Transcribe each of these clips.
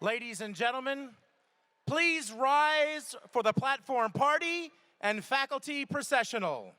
Ladies and gentlemen, please rise for the platform party and faculty processional.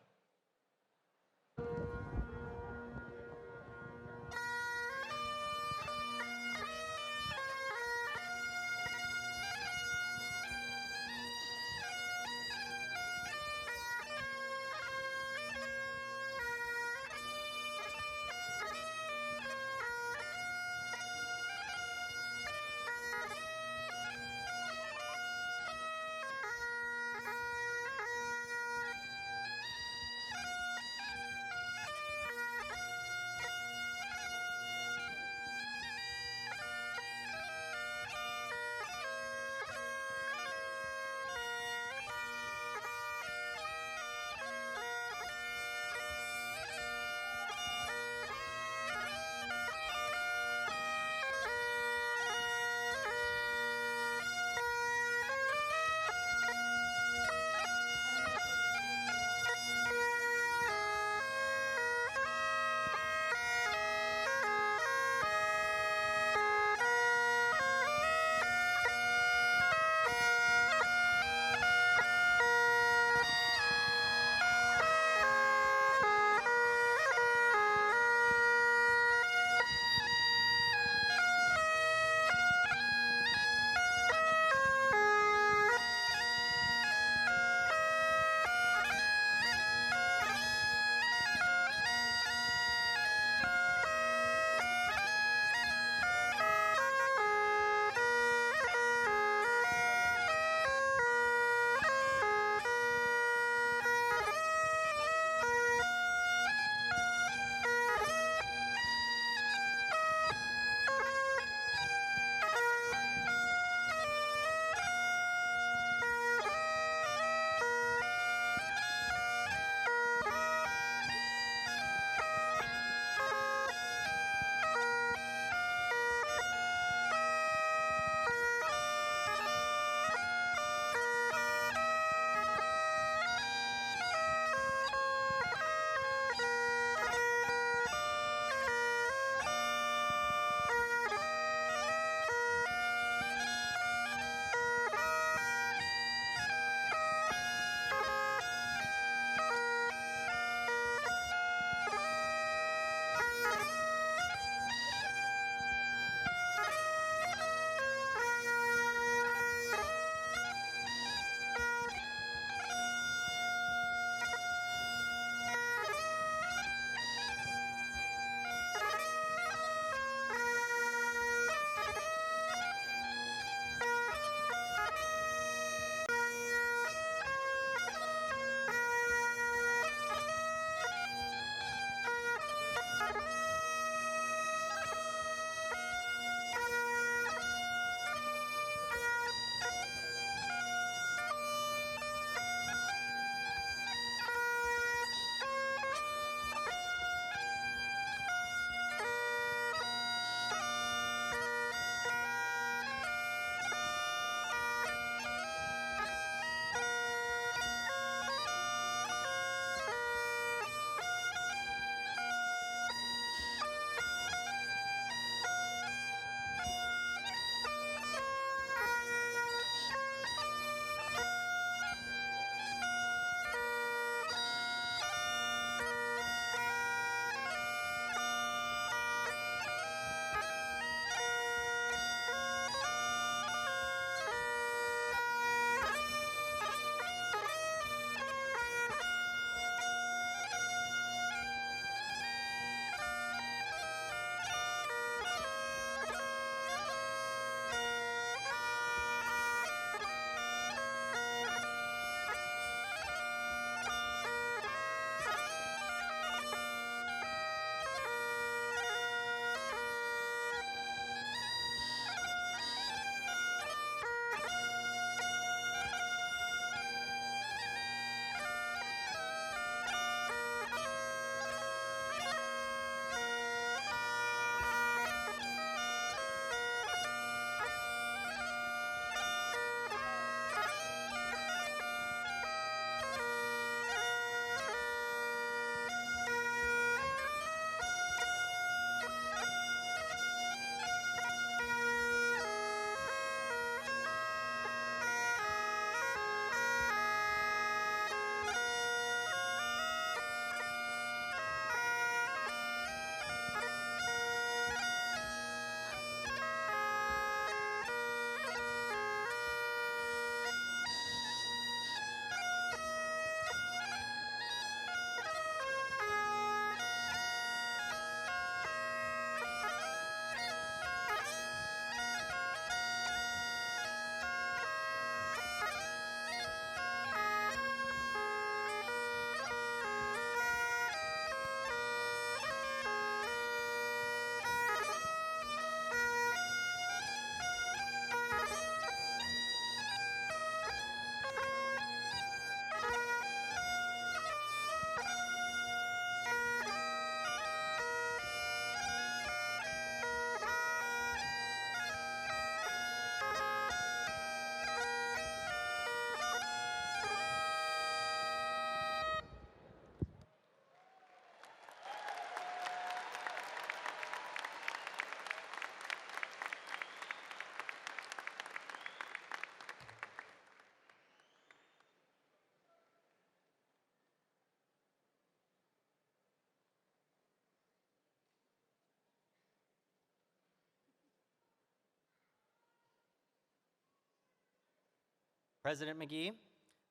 President Mcgee,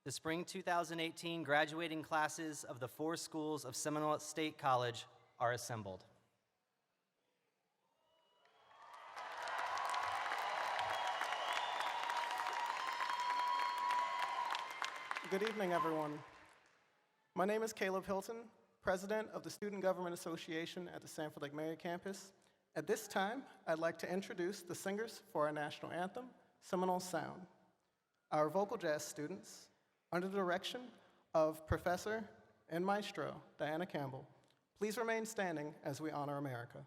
the spring 2018 graduating classes of the 4 schools of Seminole State College are assembled. Good evening, everyone. My name is Caleb Hilton, President of the Student Government Association at the Sanford Lake Mary campus. At this time, I'd like to introduce the singers for our national anthem, Seminole Sound. Our vocal jazz students, under the direction of Professor and Maestro Diana Campbell, please remain standing as we honor America.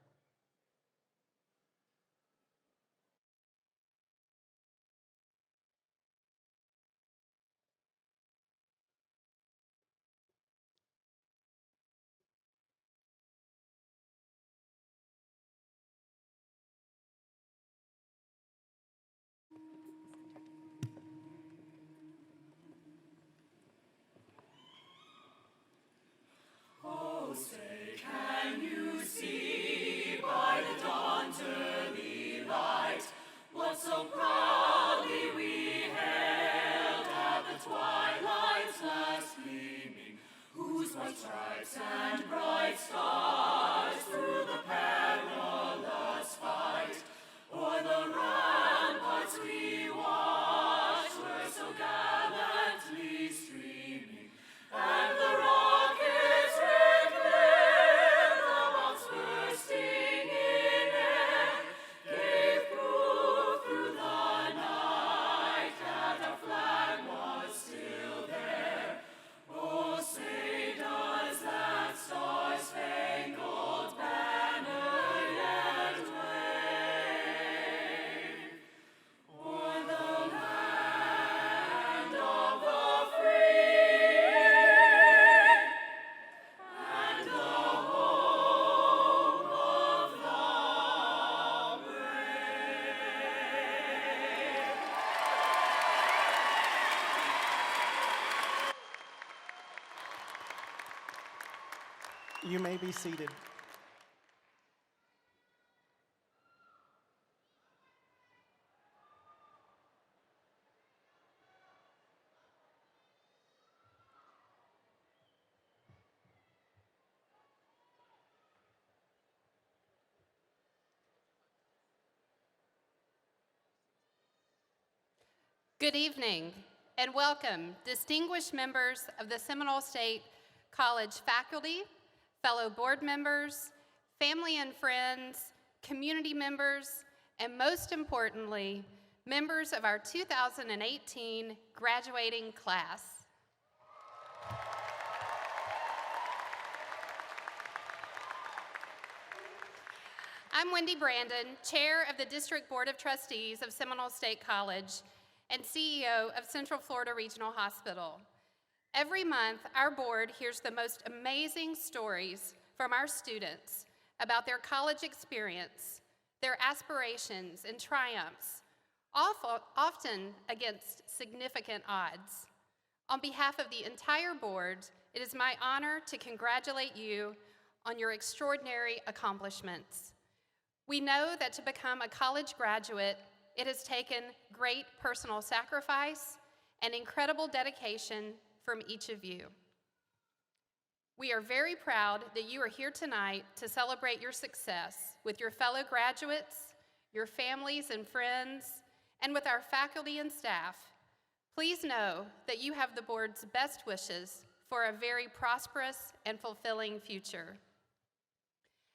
Oh, say, can you see by the dawn's early light what so proudly we hailed at the twilight's last gleaming, whose white stripes and bright stars through the perilous fight o'er the ramparts we watched were so gallantly streaming, and the rockets red glare, the bombs bursting in air, gave proof through the night that our flag was still there. Oh, say, does that star-spangled banner yet wave o'er the land of the free and the home of the brave? You may be seated. Good evening and welcome, distinguished members of the Seminole State College faculty, fellow board members, family and friends, community members, and most importantly, members of our 2018 graduating class. I'm Wendy Brandon, Chair of the District Board of Trustees of Seminole State College and CEO of Central Florida Regional Hospital. Every month, our board hears the most amazing stories from our students about their college experience, their aspirations and triumphs, often against significant odds. On behalf of the entire board, it is my honor to congratulate you on your extraordinary accomplishments. We know that to become a college graduate, it has taken great personal sacrifice and incredible dedication from each of you. We are very proud that you are here tonight to celebrate your success with your fellow graduates, your families and friends, and with our faculty and staff. Please know that you have the board's best wishes for a very prosperous and fulfilling future.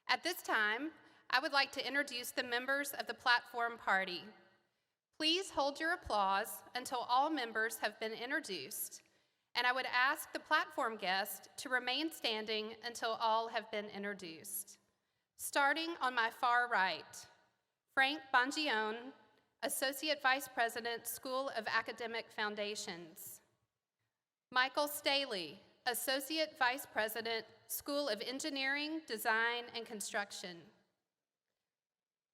At this time, I would like to introduce the members of the platform party. Please hold your applause until all members have been introduced, and I would ask the platform guest to remain standing until all have been introduced. Starting on my far right, Frank Bongione, Associate Vice President, School of Academic Foundations. Michael Staley, Associate Vice President, School of Engineering, Design, and Construction.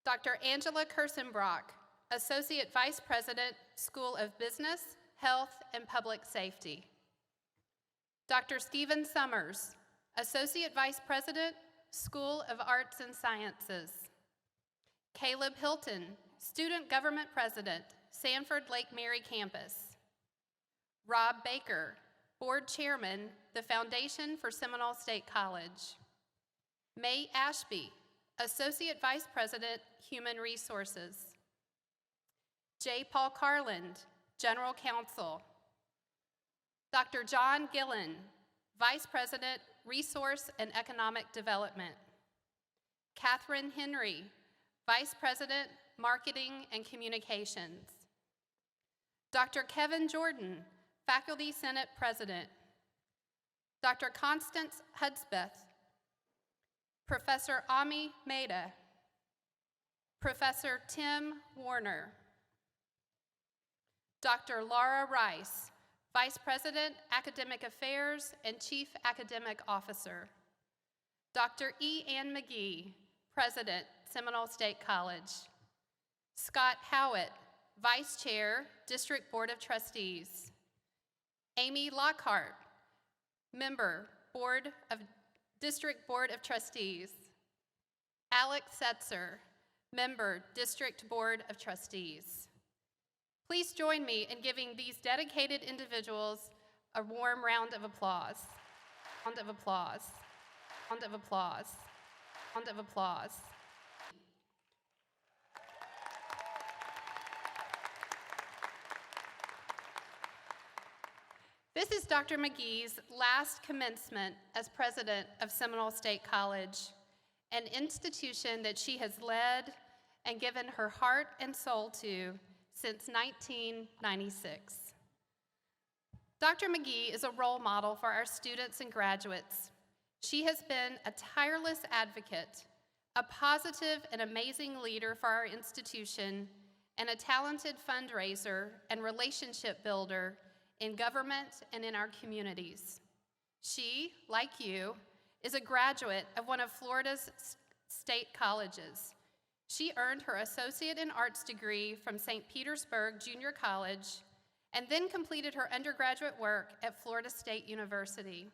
Dr. Angela Kirsenbrock, Associate Vice President, School of Business, Health, and Public Safety. Dr. Stephen Summers, Associate Vice President, School of Arts and Sciences. Caleb Hilton, Student Government President, Sanford Lake Mary Campus. Rob Baker, Board Chairman, the Foundation for Seminole State College. May Ashby, Associate Vice President, Human Resources. J. Paul Carland, General Counsel. Dr. John Gillen, Vice President, Resource and Economic Development. Catherine Henry, Vice President, Marketing and Communications. Dr. Kevin Jordan, Faculty Senate President. Dr. Constance Hudspeth, Professor Alma Mater, Professor Tim Werner. Dr. Laura Rice, Vice President, Academic Affairs and Chief Academic Officer. Dr. Iain Mcgee, President, Seminole State College. Scott Howitt, Vice Chair, District Board of Trustees. Amy Lockhart, Member, District Board of Trustees. Alex Setzer, Member, District Board of Trustees. Please join me in giving these dedicated individuals a warm round of applause. Round of applause. Round of applause. Round of applause. This is Dr. Mcgee's last commencement as president of Seminole State College, an institution that she has led and given her heart and soul to since 1996. Dr. Mcgee is a role model for our students and graduates. She has been a tireless advocate, a positive and amazing leader for our institution, and a talented fundraiser and relationship builder in government and in our communities. She, like you, is a graduate of one of Florida's state colleges. She earned her Associate in Arts degree from St. Petersburg Junior College and then completed her undergraduate work at Florida State University.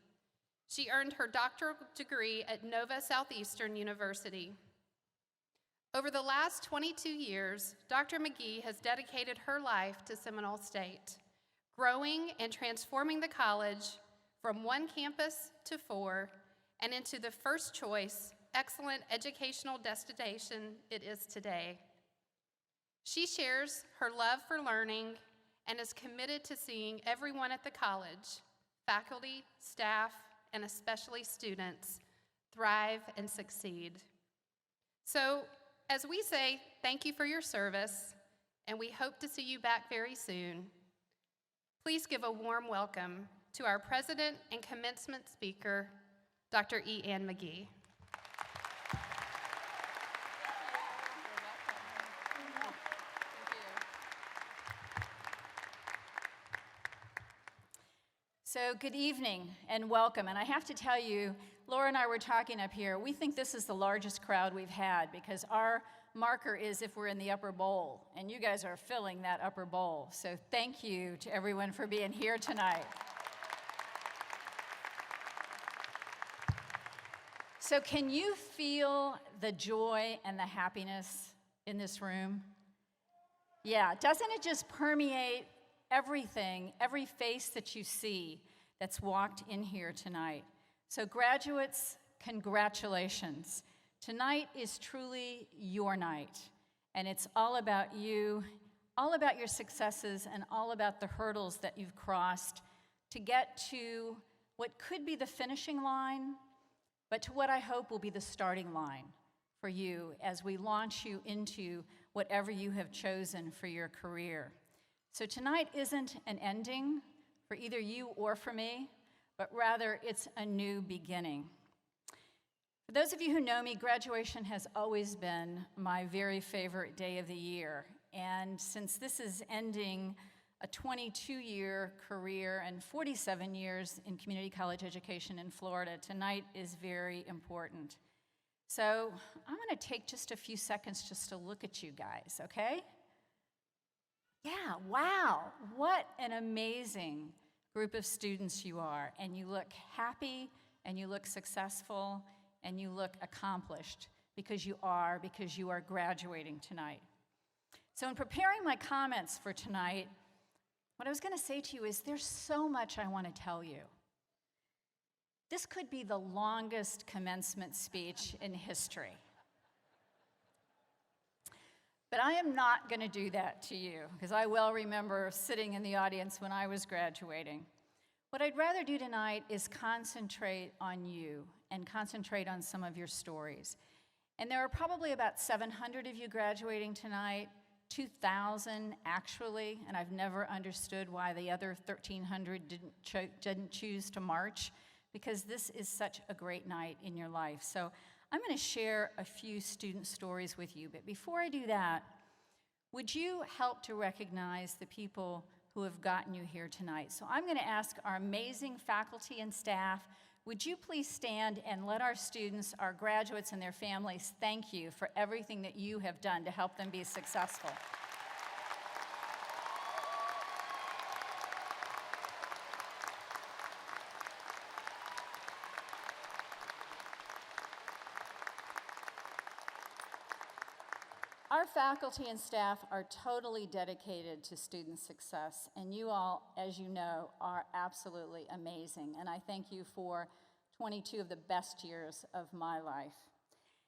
She earned her doctoral degree at Nova Southeastern University. Over the last 22 years, Dr. Mcgee has dedicated her life to Seminole State, growing and transforming the college from one campus to 4 and into the first choice, excellent educational destination it is today. She shares her love for learning and is committed to seeing everyone at the college, faculty, staff, and especially students, thrive and succeed. So, as we say, thank you for your service, and we hope to see you back very soon. Please give a warm welcome to our president and commencement speaker, Dr. Iain Mcgee. So good evening and welcome. And I have to tell you, Laura and I were talking up here, we think this is the largest crowd we've had because our marker is if we're in the upper bowl, and you guys are filling that upper bowl. So thank you to everyone for being here tonight. So can you feel the joy and the happiness in this room? Yeah, doesn't it just permeate everything, every face that you see that's walked in here tonight? So graduates, congratulations. Tonight is truly your night, and it's all about you, all about your successes, and all about the hurdles that you've crossed to get to what could be the finishing line, but to what I hope will be the starting line for you as we launch you into whatever you have chosen for your career. So tonight isn't an ending for either you or for me, but rather it's a new beginning. For those of you who know me, graduation has always been my very favorite day of the year. And since this is ending a 22-year career and 47 years in community college education in Florida, tonight is very important. So I'm going to take just a few seconds just to look at you guys, okay? Yeah, wow, what an amazing group of students you are. And you look happy, and you look successful, and you look accomplished because you are graduating tonight. So in preparing my comments for tonight, What I was going to say to you is there's so much I want to tell you. This could be the longest commencement speech in history. But I am not going to do that to you, because I well remember sitting in the audience when I was graduating. What I'd rather do tonight is concentrate on you and concentrate on some of your stories. And there are probably about 700 of you graduating tonight, 2,000 actually, and I've never understood why the other 1,300 didn't choose to march, because this is such a great night in your life. So I'm going to share a few student stories with you, but before I do that, would you help to recognize the people who have gotten you here tonight? So I'm going to ask our amazing faculty and staff, would you please stand and let our students, our graduates and their families thank you for everything that you have done to help them be successful. Our faculty and staff are totally dedicated to student success, and you all, as you know, are absolutely amazing. And I thank you for 22 of the best years of my life.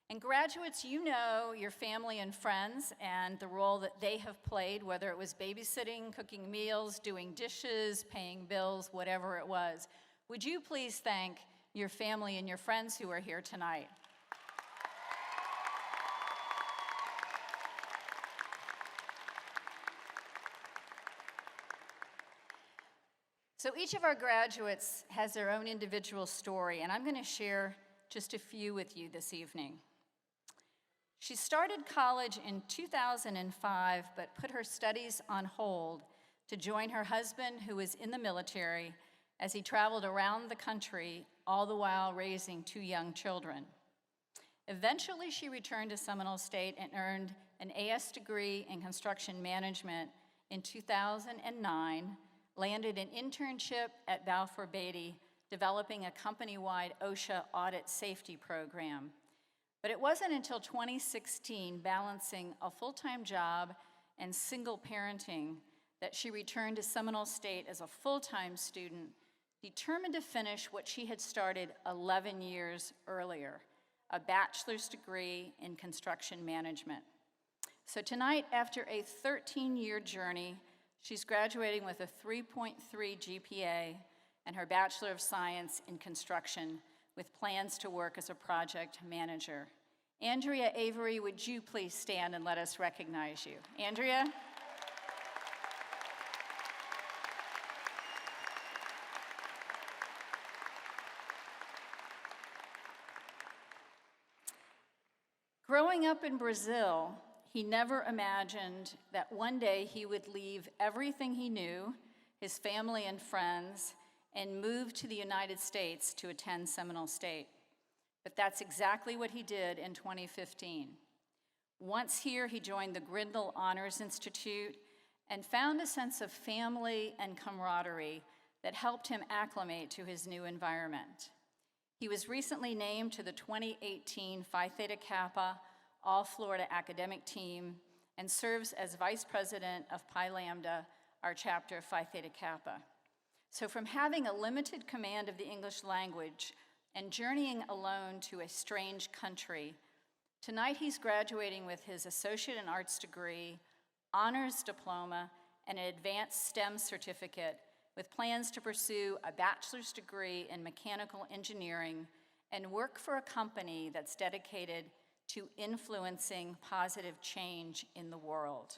And graduates, you know your family and friends and the role that they have played, whether it was babysitting, cooking meals, doing dishes, paying bills, whatever it was. Would you please thank your family and your friends who are here tonight? So each of our graduates has their own individual story, and I'm going to share just a few with you this evening. She started college in 2005, but put her studies on hold to join her husband, who was in the military, as he traveled around the country, all the while raising 2 young children. Eventually, she returned to Seminole State and earned an AS degree in construction management in 2009, landed an internship at Balfour Beatty, developing a company-wide OSHA audit safety program. But it wasn't until 2016, balancing a full-time job and single parenting, that she returned to Seminole State as a full-time student, determined to finish what she had started 11 years earlier, a bachelor's degree in construction management. So tonight, after a 13-year journey, she's graduating with a 3.3 GPA and her Bachelor of Science in Construction, with plans to work as a project manager. Andrea Avery, would you please stand and let us recognize you? Andrea? Growing up in Brazil, he never imagined that one day he would leave everything he knew, his family and friends, and move to the United States to attend Seminole State. But that's exactly what he did in 2015. Once here, he joined the Grindle Honors Institute and found a sense of family and camaraderie that helped him acclimate to his new environment. He was recently named to the 2018 Phi Theta Kappa All Florida Academic Team and serves as Vice President of Pi Lambda, our chapter of Phi Theta Kappa. So from having a limited command of the English language and journeying alone to a strange country, tonight he's graduating with his Associate in Arts degree, honors diploma, and an advanced STEM certificate, with plans to pursue a bachelor's degree in mechanical engineering and work for a company that's dedicated to influencing positive change in the world.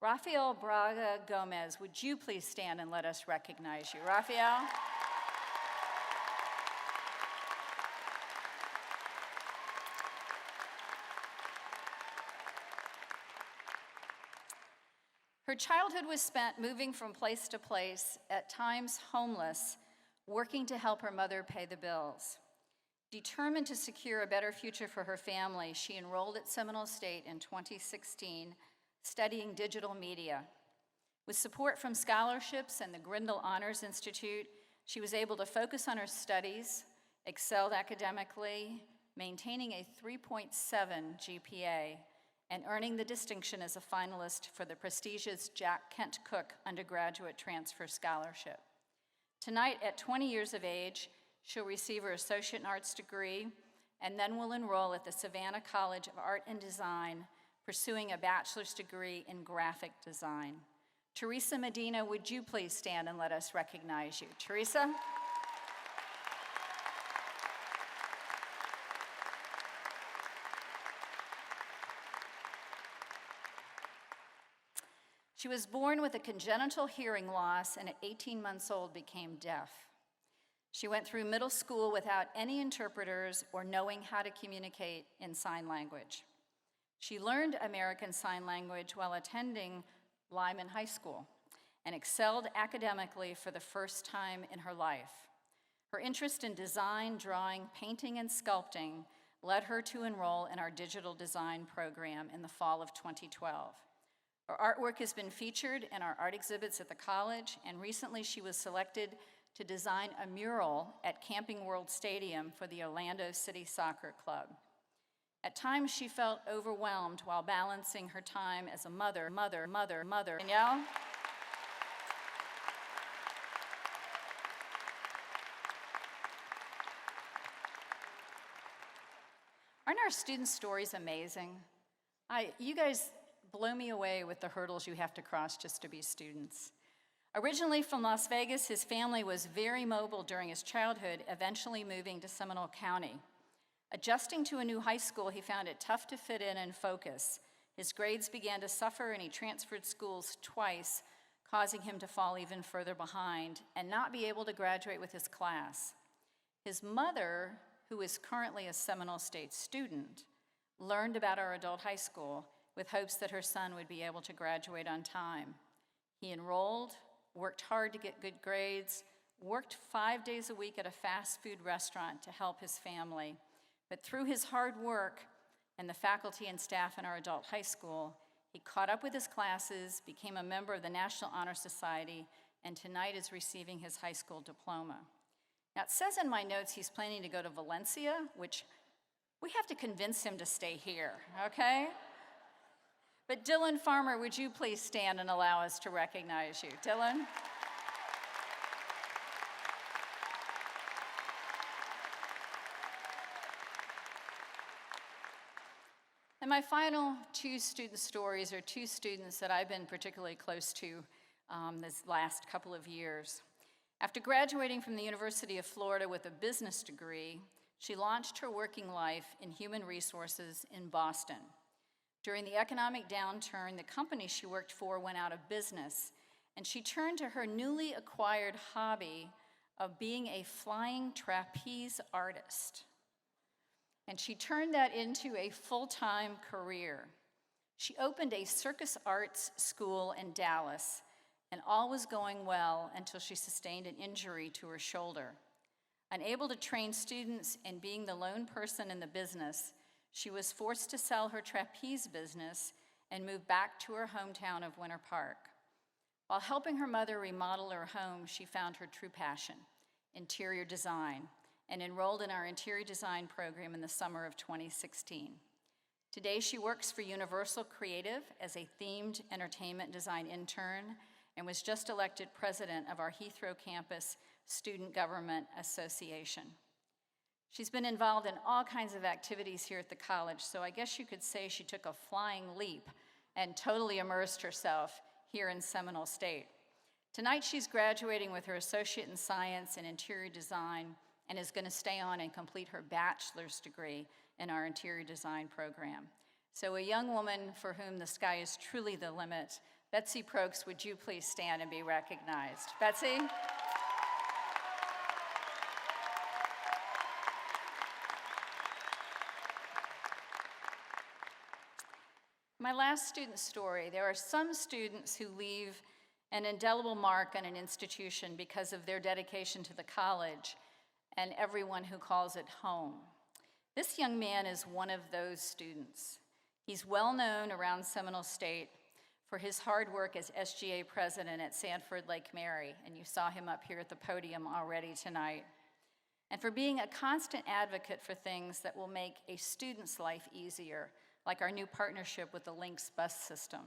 Rafael Braga Gomez, would you please stand and let us recognize you? Rafael? Her childhood was spent moving from place to place, at times homeless, working to help her mother pay the bills. Determined to secure a better future for her family, she enrolled at Seminole State in 2016, studying digital media. With support from scholarships and the Grindle Honors Institute, she was able to focus on her studies, excelled academically, maintaining a 3.7 GPA, and earning the distinction as a finalist for the prestigious Jack Kent Cooke Undergraduate Transfer Scholarship. Tonight, at 20 years of age, she'll receive her Associate in Arts degree and then will enroll at the Savannah College of Art and Design, pursuing a bachelor's degree in graphic design. Teresa Medina, would you please stand and let us recognize you? Teresa? She was born with a congenital hearing loss and at 18 months old became deaf. She went through middle school without any interpreters or knowing how to communicate in sign language. She learned American Sign Language while attending Lyman High School and excelled academically for the first time in her life. Her interest in design, drawing, painting, and sculpting led her to enroll in our digital design program in the fall of 2012. Her artwork has been featured in our art exhibits at the college, and recently she was selected to design a mural at Camping World Stadium for the Orlando City Soccer Club. At times, she felt overwhelmed while balancing her time as a mother. Danielle? Aren't our student stories amazing? You guys blow me away with the hurdles you have to cross just to be students. Originally from Las Vegas, his family was very mobile during his childhood, eventually moving to Seminole County. Adjusting to a new high school, he found it tough to fit in and focus. His grades began to suffer, and he transferred schools twice, causing him to fall even further behind and not be able to graduate with his class. His mother, who is currently a Seminole State student, learned about our adult high school with hopes that her son would be able to graduate on time. He enrolled, worked hard to get good grades, worked 5 days a week at a fast food restaurant to help his family. But through his hard work and the faculty and staff in our adult high school, he caught up with his classes, became a member of the National Honor Society, and tonight is receiving his high school diploma. Now, it says in my notes he's planning to go to Valencia, which we have to convince him to stay here, okay? But Dylan Farmer, would you please stand and allow us to recognize you? Dylan? And my final two student stories are two students that I've been particularly close to this last couple of years. After graduating from the University of Florida with a business degree, she launched her working life in human resources in Boston. During the economic downturn, the company she worked for went out of business, and she turned to her newly acquired hobby of being a flying trapeze artist. And she turned that into a full-time career. She opened a circus arts school in Dallas, and all was going well until she sustained an injury to her shoulder. Unable to train students and being the lone person in the business, she was forced to sell her trapeze business and move back to her hometown of Winter Park. While helping her mother remodel her home, she found her true passion, interior design, and enrolled in our interior design program in the summer of 2016. Today, she works for Universal Creative as a themed entertainment design intern and was just elected president of our Heathrow Campus Student Government Association. She's been involved in all kinds of activities here at the college, so I guess you could say she took a flying leap and totally immersed herself here in Seminole State. Tonight, she's graduating with her Associate in Science and Interior Design and is going to stay on and complete her bachelor's degree in our interior design program. So a young woman for whom the sky is truly the limit. Betsy Proulx, would you please stand and be recognized? Betsy? My last student story, there are some students who leave an indelible mark on an institution because of their dedication to the college and everyone who calls it home. This young man is one of those students. He's well known around Seminole State for his hard work as SGA president at Sanford Lake Mary, and you saw him up here at the podium already tonight, and for being a constant advocate for things that will make a student's life easier, like our new partnership with the Lynx bus system.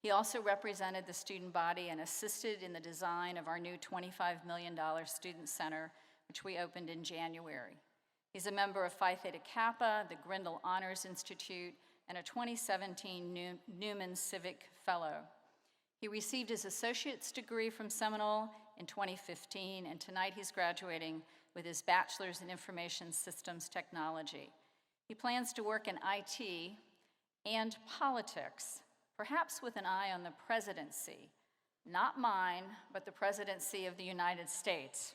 He also represented the student body and assisted in the design of our new $25 million student center, which we opened in January. He's a member of Phi Theta Kappa, the Grindle Honors Institute, and a 2017 Newman Civic Fellow. He received his associate's degree from Seminole in 2015, and tonight he's graduating with his bachelor's in information systems technology. He plans to work in IT and politics, perhaps with an eye on the presidency. Not mine, but the presidency of the United States.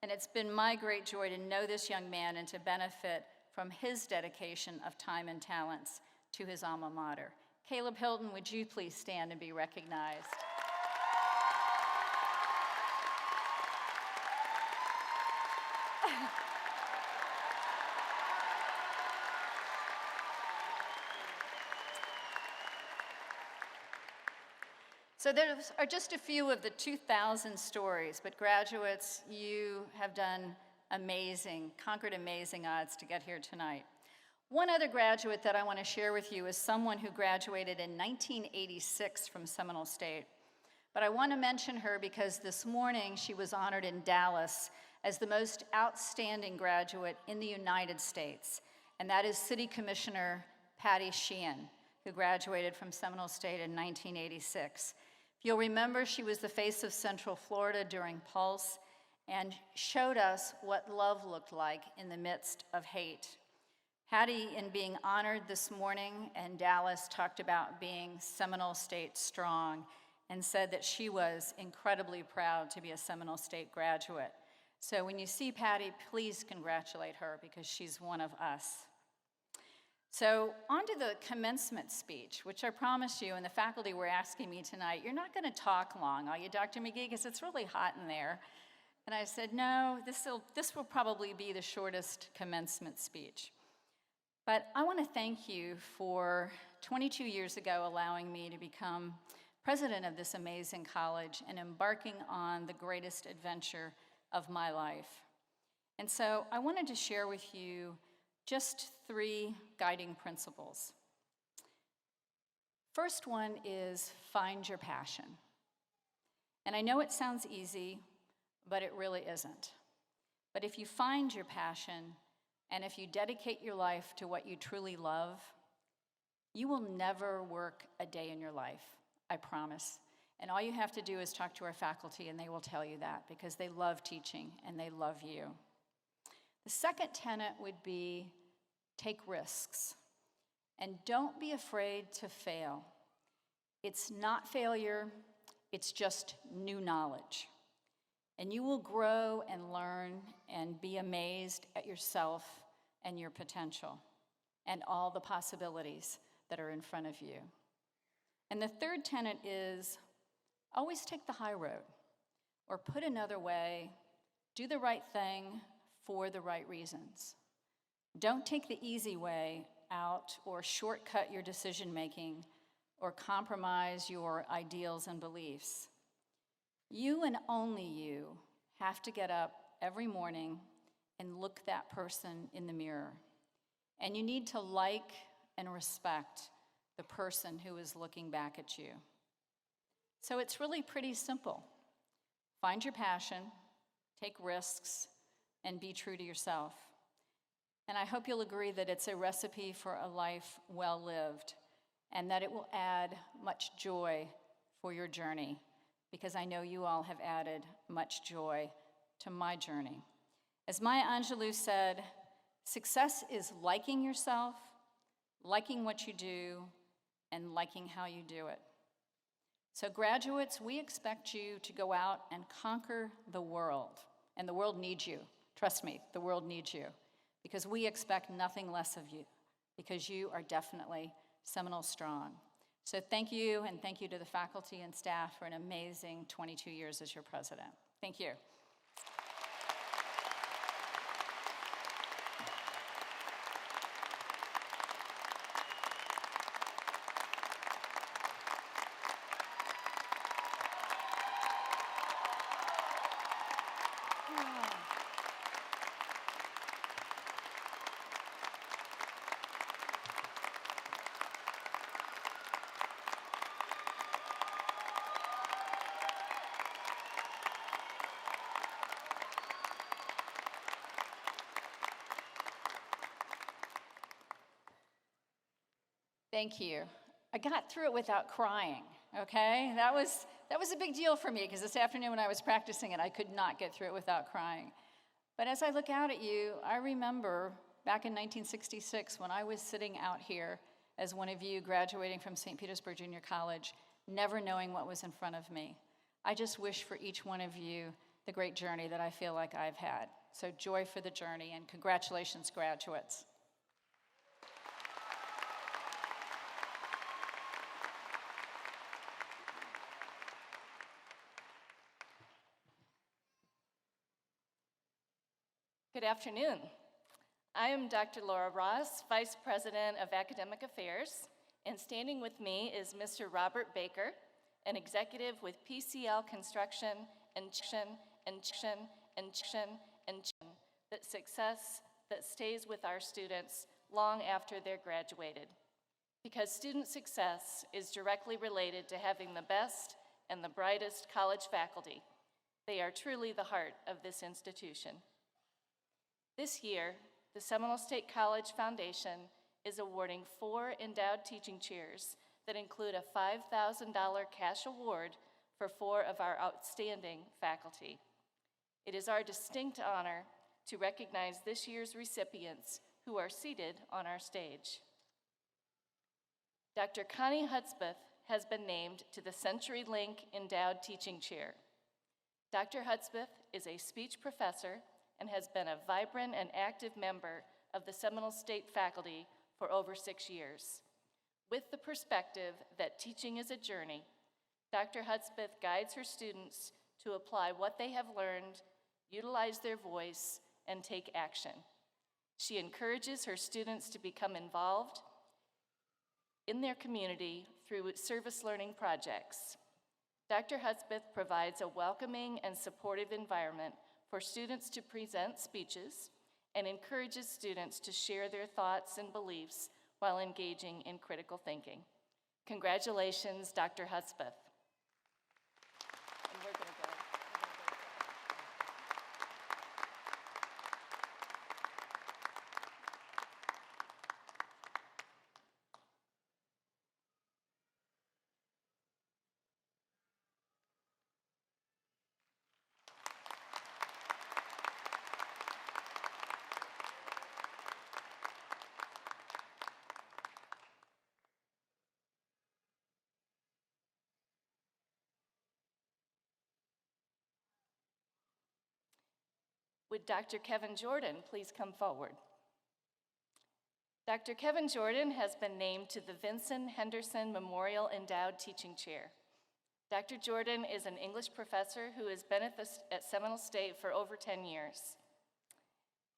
And it's been my great joy to know this young man and to benefit from his dedication of time and talents to his alma mater. Caleb Hilton, would you please stand and be recognized? So those are just a few of the 2,000 stories, but graduates, you have done amazing, conquered amazing odds to get here tonight. One other graduate that I want to share with you is someone who graduated in 1986 from Seminole State. But I want to mention her because this morning she was honored in Dallas as the most outstanding graduate in the United States, and that is City Commissioner Patty Sheehan, who graduated from Seminole State in 1986. You'll remember she was the face of Central Florida during Pulse and showed us what love looked like in the midst of hate. Patty, in being honored this morning in Dallas, talked about being Seminole State strong and said that she was incredibly proud to be a Seminole State graduate. So when you see Patty, please congratulate her because she's one of us. So on to the commencement speech, which I promise you, and the faculty were asking me tonight, you're not going to talk long, are you, Dr. Mcgee, because it's really hot in there. And I said, no, this will probably be the shortest commencement speech. But I want to thank you for 22 years ago allowing me to become president of this amazing college and embarking on the greatest adventure of my life. And so I wanted to share with you just 3 guiding principles. First one is find your passion. And I know it sounds easy, but it really isn't. But if you find your passion, and if you dedicate your life to what you truly love, you will never work a day in your life, I promise. And all you have to do is talk to our faculty, and they will tell you that, because they love teaching and they love you. The second tenet would be take risks. And don't be afraid to fail. It's not failure, it's just new knowledge. And you will grow and learn and be amazed at yourself and your potential and all the possibilities that are in front of you. And the third tenet is always take the high road, or put another way, do the right thing for the right reasons. Don't take the easy way out or shortcut your decision making or compromise your ideals and beliefs. You and only you have to get up every morning and look that person in the mirror. And you need to like and respect the person who is looking back at you. So it's really pretty simple. Find your passion, take risks, and be true to yourself. And I hope you'll agree that it's a recipe for a life well lived, and that it will add much joy for your journey, because I know you all have added much joy to my journey. As Maya Angelou said, success is liking yourself, liking what you do, and liking how you do it. So graduates, we expect you to go out and conquer the world. And the world needs you. Trust me, the world needs you. Because we expect nothing less of you. Because you are definitely Seminole strong. So thank you, and thank you to the faculty and staff for an amazing 22 years as your president. Thank you. Thank you. I got through it without crying, okay? That was a big deal for me because this afternoon when I was practicing it, I could not get through it without crying. But as I look out at you, I remember back in 1966 when I was sitting out here as one of you graduating from St. Petersburg Junior College, never knowing what was in front of me. I just wish for each one of you the great journey that I feel like I've had. So joy for the journey, and congratulations, graduates. Good afternoon. I am Dr. Laura Ross, Vice President of Academic Affairs, and standing with me is Mr. Robert Baker, an executive with PCL Construction and that success that stays with our students long after they're graduated. Because student success is directly related to having the best and the brightest college faculty. They are truly the heart of this institution. This year, the Seminole State College Foundation is awarding 4 endowed teaching chairs that include a $5,000 cash award for 4 of our outstanding faculty. It is our distinct honor to recognize this year's recipients who are seated on our stage. Dr. Connie Hudspeth has been named to the CenturyLink Endowed Teaching Chair. Dr. Hudspeth is a speech professor and has been a vibrant and active member of the Seminole State faculty for over 6 years. With the perspective that teaching is a journey, Dr. Hudspeth guides her students to apply what they have learned, utilize their voice, and take action. She encourages her students to become involved in their community through service learning projects. Dr. Hudspeth provides a welcoming and supportive environment for students to present speeches and encourages students to share their thoughts and beliefs while engaging in critical thinking. Congratulations, Dr. Hudspeth. And we're gonna go. Would Dr. Kevin Jordan please come forward? Dr. Kevin Jordan has been named to the Vincent Henderson Memorial Endowed Teaching Chair. Dr. Jordan is an English professor who has been at Seminole State for over 10 years.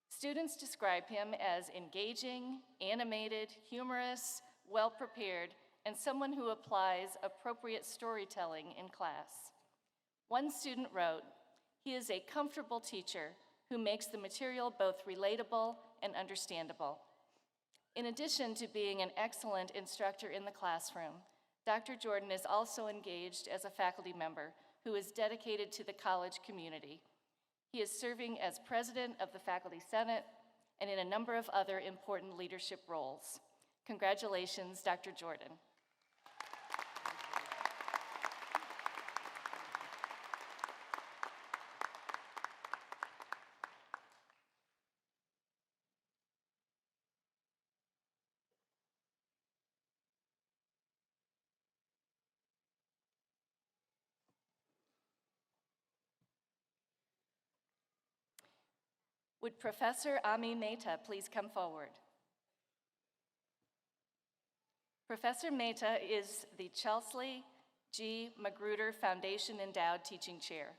Students describe him as engaging, animated, humorous, well-prepared, and someone who applies appropriate storytelling in class. One student wrote, "He is a comfortable teacher who makes the material both relatable and understandable." In addition to being an excellent instructor in the classroom, Dr. Jordan is also engaged as a faculty member who is dedicated to the college community. He is serving as president of the Faculty Senate and in a number of other important leadership roles. Congratulations, Dr. Jordan. Would Professor Alma Mater please come forward? Professor Mater is the Chesley G. Magruder Foundation Endowed Teaching Chair.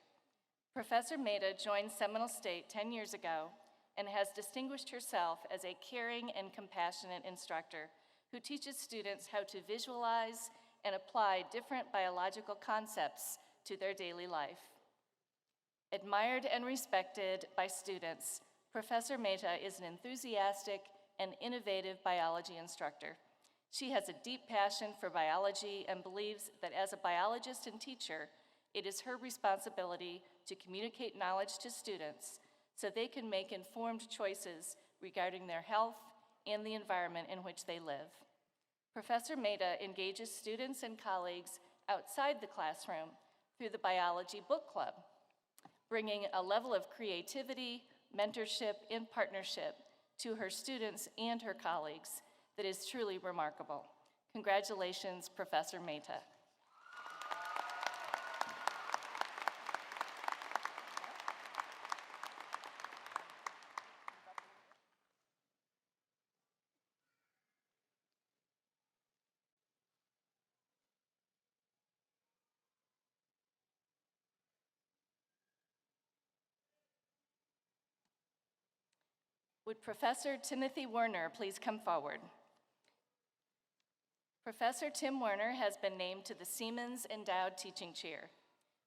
Professor Mater joined Seminole State 10 years ago and has distinguished herself as a caring and compassionate instructor who teaches students how to visualize and apply different biological concepts to their daily life. Admired and respected by students, Professor Mater is an enthusiastic and innovative biology instructor. She has a deep passion for biology and believes that as a biologist and teacher, it is her responsibility to communicate knowledge to students so they can make informed choices regarding their health and the environment in which they live. Professor Mater engages students and colleagues outside the classroom through the Biology Book Club, bringing a level of creativity, mentorship, and partnership to her students and her colleagues that is truly remarkable. Congratulations, Professor Mater. Would Professor Timothy Werner please come forward? Professor Tim Werner has been named to the Siemens Endowed Teaching Chair.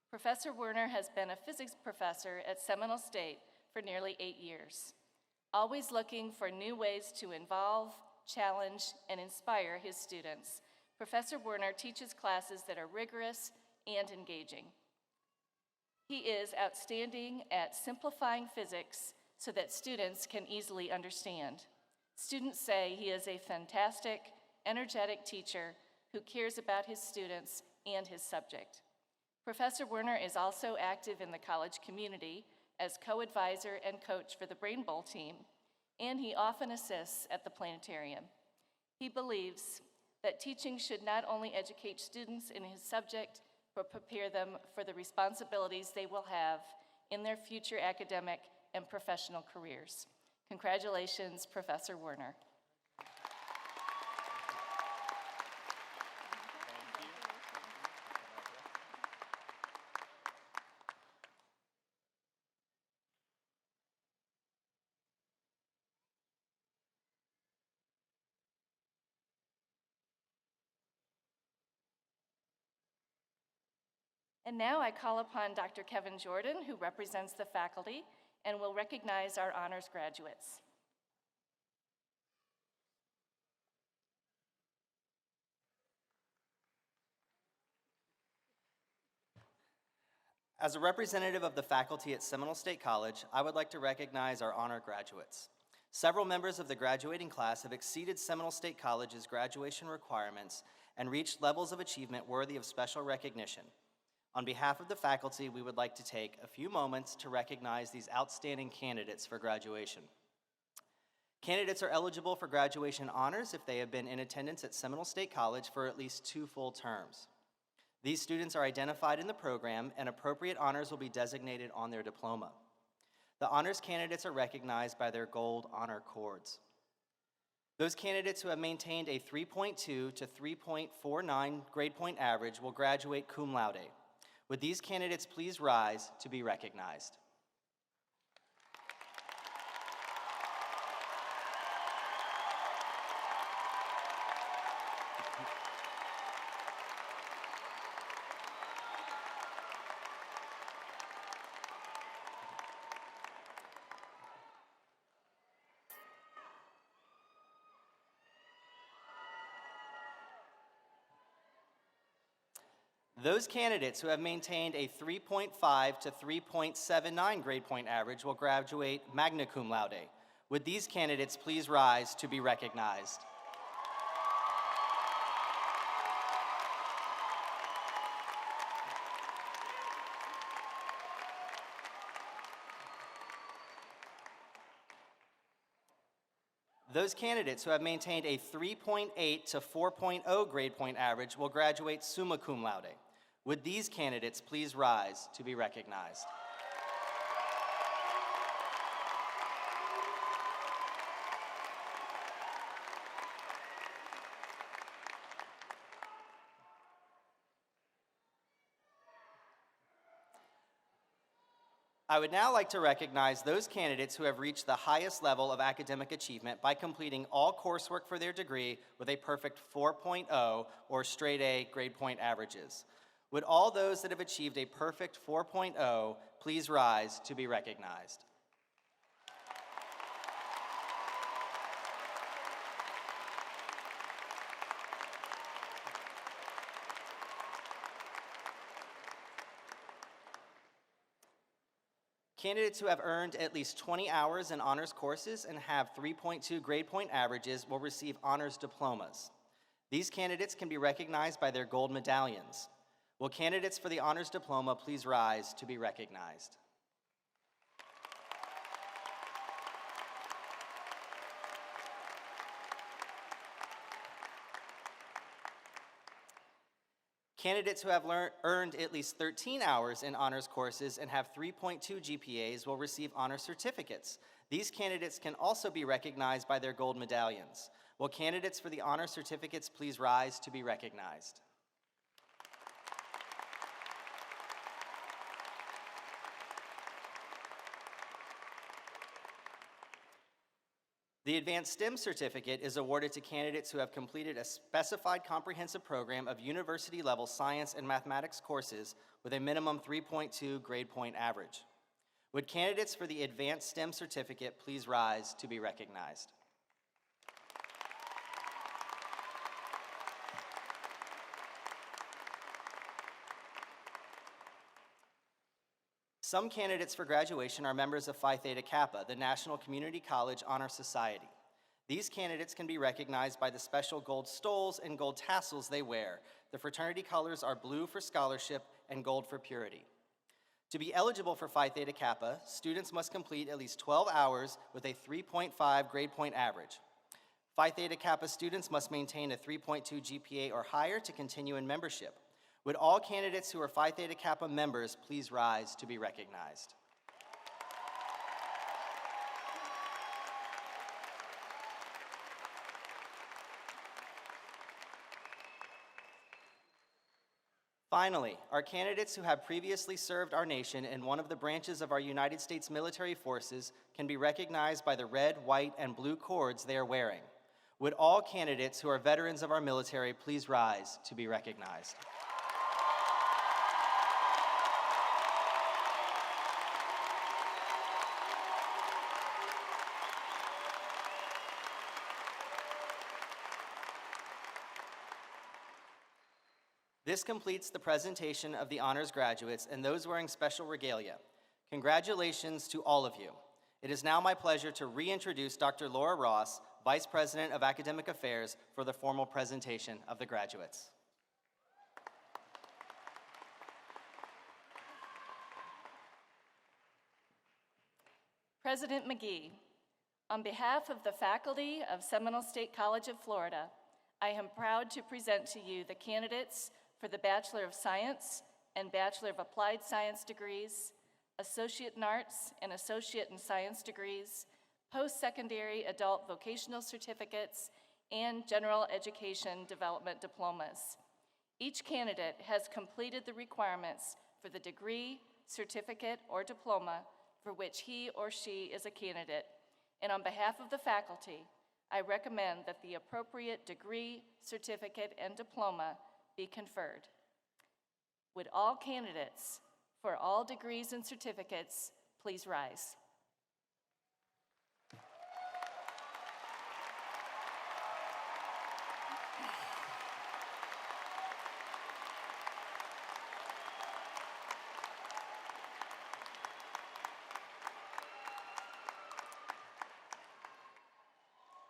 Professor Werner has been a physics professor at Seminole State for nearly 8 years, always looking for new ways to involve, challenge, and inspire his students. Professor Werner teaches classes that are rigorous and engaging. He is outstanding at simplifying physics so that students can easily understand. Students say he is a fantastic, energetic teacher who cares about his students and his subject. Professor Werner is also active in the college community as co-advisor and coach for the Brain Bowl team, and he often assists at the planetarium. He believes that teaching should not only educate students in his subject, but prepare them for the responsibilities they will have in their future academic and professional careers. Congratulations, Professor Werner. And now I call upon Dr. Kevin Jordan, who represents the faculty, and will recognize our honors graduates. As a representative of the faculty at Seminole State College, I would like to recognize our honor graduates. Several members of the graduating class have exceeded Seminole State College's graduation requirements and reached levels of achievement worthy of special recognition. On behalf of the faculty, we would like to take a few moments to recognize these outstanding candidates for graduation. Candidates are eligible for graduation honors if they have been in attendance at Seminole State College for at least 2 full terms. These students are identified in the program, and appropriate honors will be designated on their diploma. The honors candidates are recognized by their gold honor cords. Those candidates who have maintained a 3.2 to 3.49 grade point average will graduate cum laude. Would these candidates please rise to be recognized? Those candidates who have maintained a 3.5 to 3.79 grade point average will graduate magna cum laude. Would these candidates please rise to be recognized? Those candidates who have maintained a 3.8 to 4.0 grade point average will graduate summa cum laude. Would these candidates please rise to be recognized? I would now like to recognize those candidates who have reached the highest level of academic achievement by completing all coursework for their degree with a perfect 4.0 or straight A grade point averages. Would all those that have achieved a perfect 4.0 please rise to be recognized? Candidates who have earned at least 20 hours in honors courses and have 3.2 grade point averages will receive honors diplomas. These candidates can be recognized by their gold medallions. Will candidates for the honors diploma please rise to be recognized? Candidates who have earned at least 13 hours in honors courses and have 3.2 GPAs will receive honor certificates. These candidates can also be recognized by their gold medallions. Will candidates for the honor certificates please rise to be recognized? The Advanced STEM Certificate is awarded to candidates who have completed a specified comprehensive program of university-level science and mathematics courses with a minimum 3.2 grade point average. Would candidates for the Advanced STEM Certificate please rise to be recognized? Some candidates for graduation are members of Phi Theta Kappa, the National Community College Honor Society. These candidates can be recognized by the special gold stoles and gold tassels they wear. The fraternity colors are blue for scholarship and gold for purity. To be eligible for Phi Theta Kappa, students must complete at least 12 hours with a 3.5 grade point average. Phi Theta Kappa students must maintain a 3.2 GPA or higher to continue in membership. Would all candidates who are Phi Theta Kappa members please rise to be recognized? Finally, our candidates who have previously served our nation in one of the branches of our United States military forces can be recognized by the red, white, and blue cords they are wearing. Would all candidates who are veterans of our military please rise to be recognized? This completes the presentation of the honors graduates and those wearing special regalia. Congratulations to all of you. It is now my pleasure to reintroduce Dr. Laura Ross, Vice President of Academic Affairs, for the formal presentation of the graduates. President Mcgee, on behalf of the faculty of Seminole State College of Florida, I am proud to present to you the candidates for the Bachelor of Science and Bachelor of Applied Science degrees, Associate in Arts and Associate in Science degrees, post-secondary adult vocational certificates, and general education development diplomas. Each candidate has completed the requirements for the degree, certificate, or diploma for which he or she is a candidate. And on behalf of the faculty, I recommend that the appropriate degree, certificate, and diploma be conferred. Would all candidates for all degrees and certificates please rise?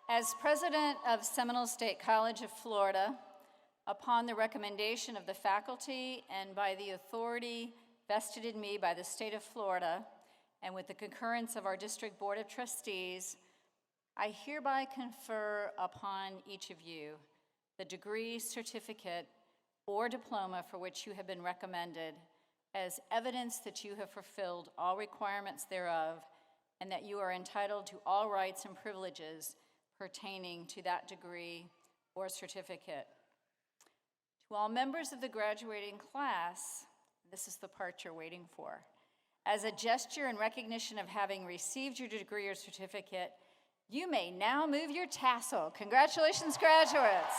As president of Seminole State College of Florida, upon the recommendation of the faculty and by the authority vested in me by the state of Florida, and with the concurrence of our district board of trustees, I hereby confer upon each of you the degree, certificate, or diploma for which you have been recommended as evidence that you have fulfilled all requirements thereof and that you are entitled to all rights and privileges pertaining to that degree or certificate. To all members of the graduating class, this is the part you're waiting for. As a gesture in recognition of having received your degree or certificate, you may now move your tassel. Congratulations, graduates.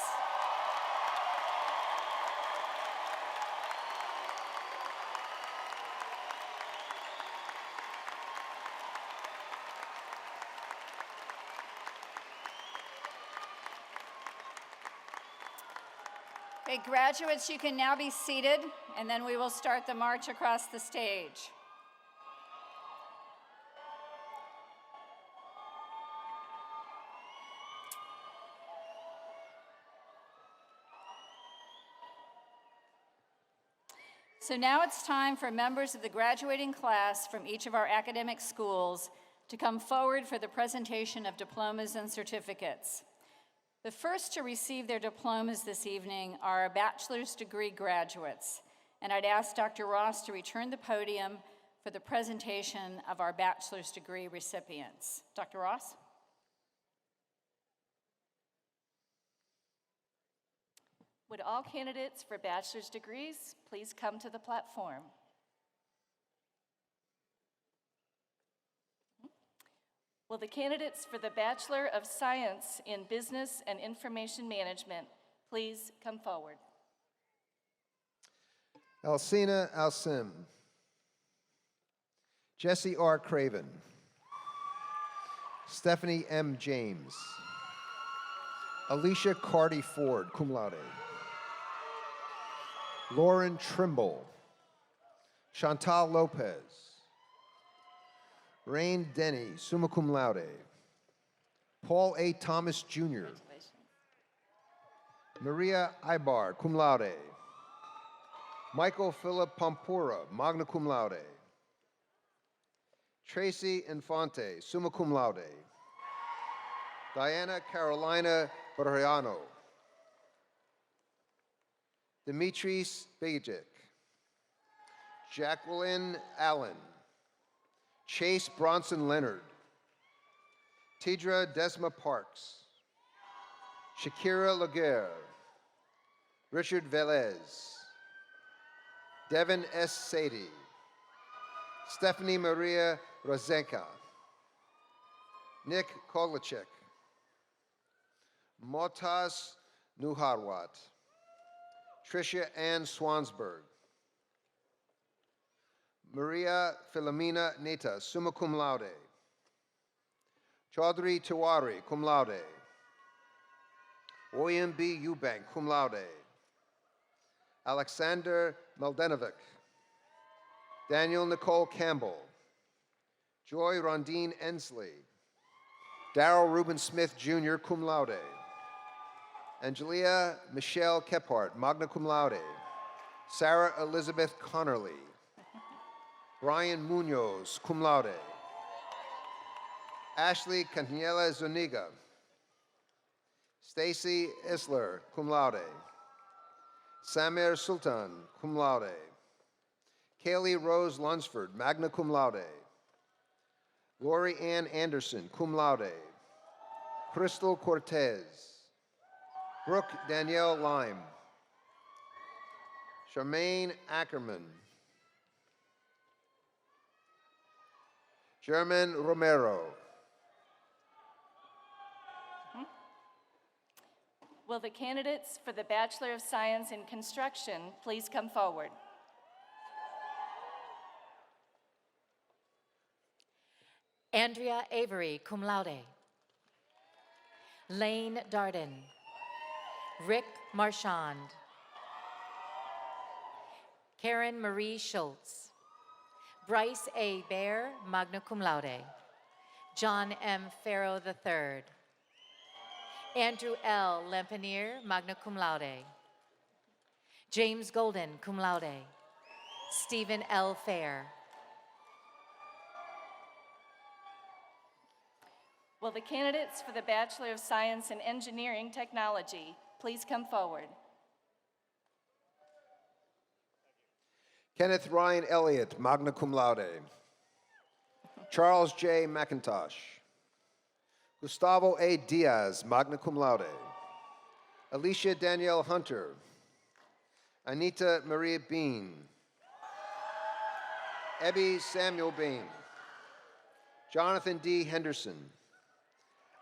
Okay, graduates, you can now be seated, and then we will start the march across the stage. So now it's time for members of the graduating class from each of our academic schools to come forward for the presentation of diplomas and certificates. The first to receive their diplomas this evening are our bachelor's degree graduates, and I'd ask Dr. Ross to return the podium for the presentation of our bachelor's degree recipients. Dr. Ross? Would all candidates for bachelor's degrees please come to the platform? Will the candidates for the Bachelor of Science in Business and Information Management please come forward? Alcina Alsim, Jesse R. Craven, Stephanie M. James, Alicia Carty Ford, cum laude, Lauren Trimble, Chantal Lopez, Rain Denny, summa cum laude, Paul A. Thomas Jr., Maria Ibar, cum laude, Michael Philip Pampura, magna cum laude, Tracy Infante, summa cum laude, Diana Carolina Barriano, Dimitris Bejic, Jacqueline Allen, Chase Bronson Leonard, Tidra Desma Parks, Shakira Laguerre, Richard Velez, Devin S. Sadie, Stephanie Maria Rozenka, Nick Koglachek, Motas Nuharwat, Tricia Ann Swansberg, Maria Filomena Neta, summa cum laude, Chaudhry Tiwari, cum laude, William B. Eubank, cum laude, Alexander Maldenovic, Daniel Nicole Campbell, Joy Rondine Ensley, Darrell Reuben Smith Jr., cum laude, Angelia Michelle Kephart, magna cum laude, Sarah Elizabeth Connerly, Brian Munoz, cum laude, Ashley Cantaniela Zuniga, Stacy Isler, cum laude, Samir Sultan, cum laude, Kaylee Rose Lunsford, magna cum laude, Lori Ann Anderson, cum laude, Crystal Cortez, Brooke Danielle Lime, Charmaine Ackerman, German Romero. Will the candidates for the Bachelor of Science in Construction please come forward? Andrea Avery, cum laude. Lane Darden. Rick Marchand. Karen Marie Schultz. Bryce A. Baer, magna cum laude. John M. Farrow III. Andrew L. Lampanier, magna cum laude. James Golden, cum laude. Stephen L. Fair. Will the candidates for the Bachelor of Science in Engineering Technology please come forward? Kenneth Ryan Elliott, magna cum laude. Charles J. McIntosh. Gustavo A. Diaz, magna cum laude. Alicia Danielle Hunter. Anita Maria Bean. Ebby Samuel Bean. Jonathan D. Henderson.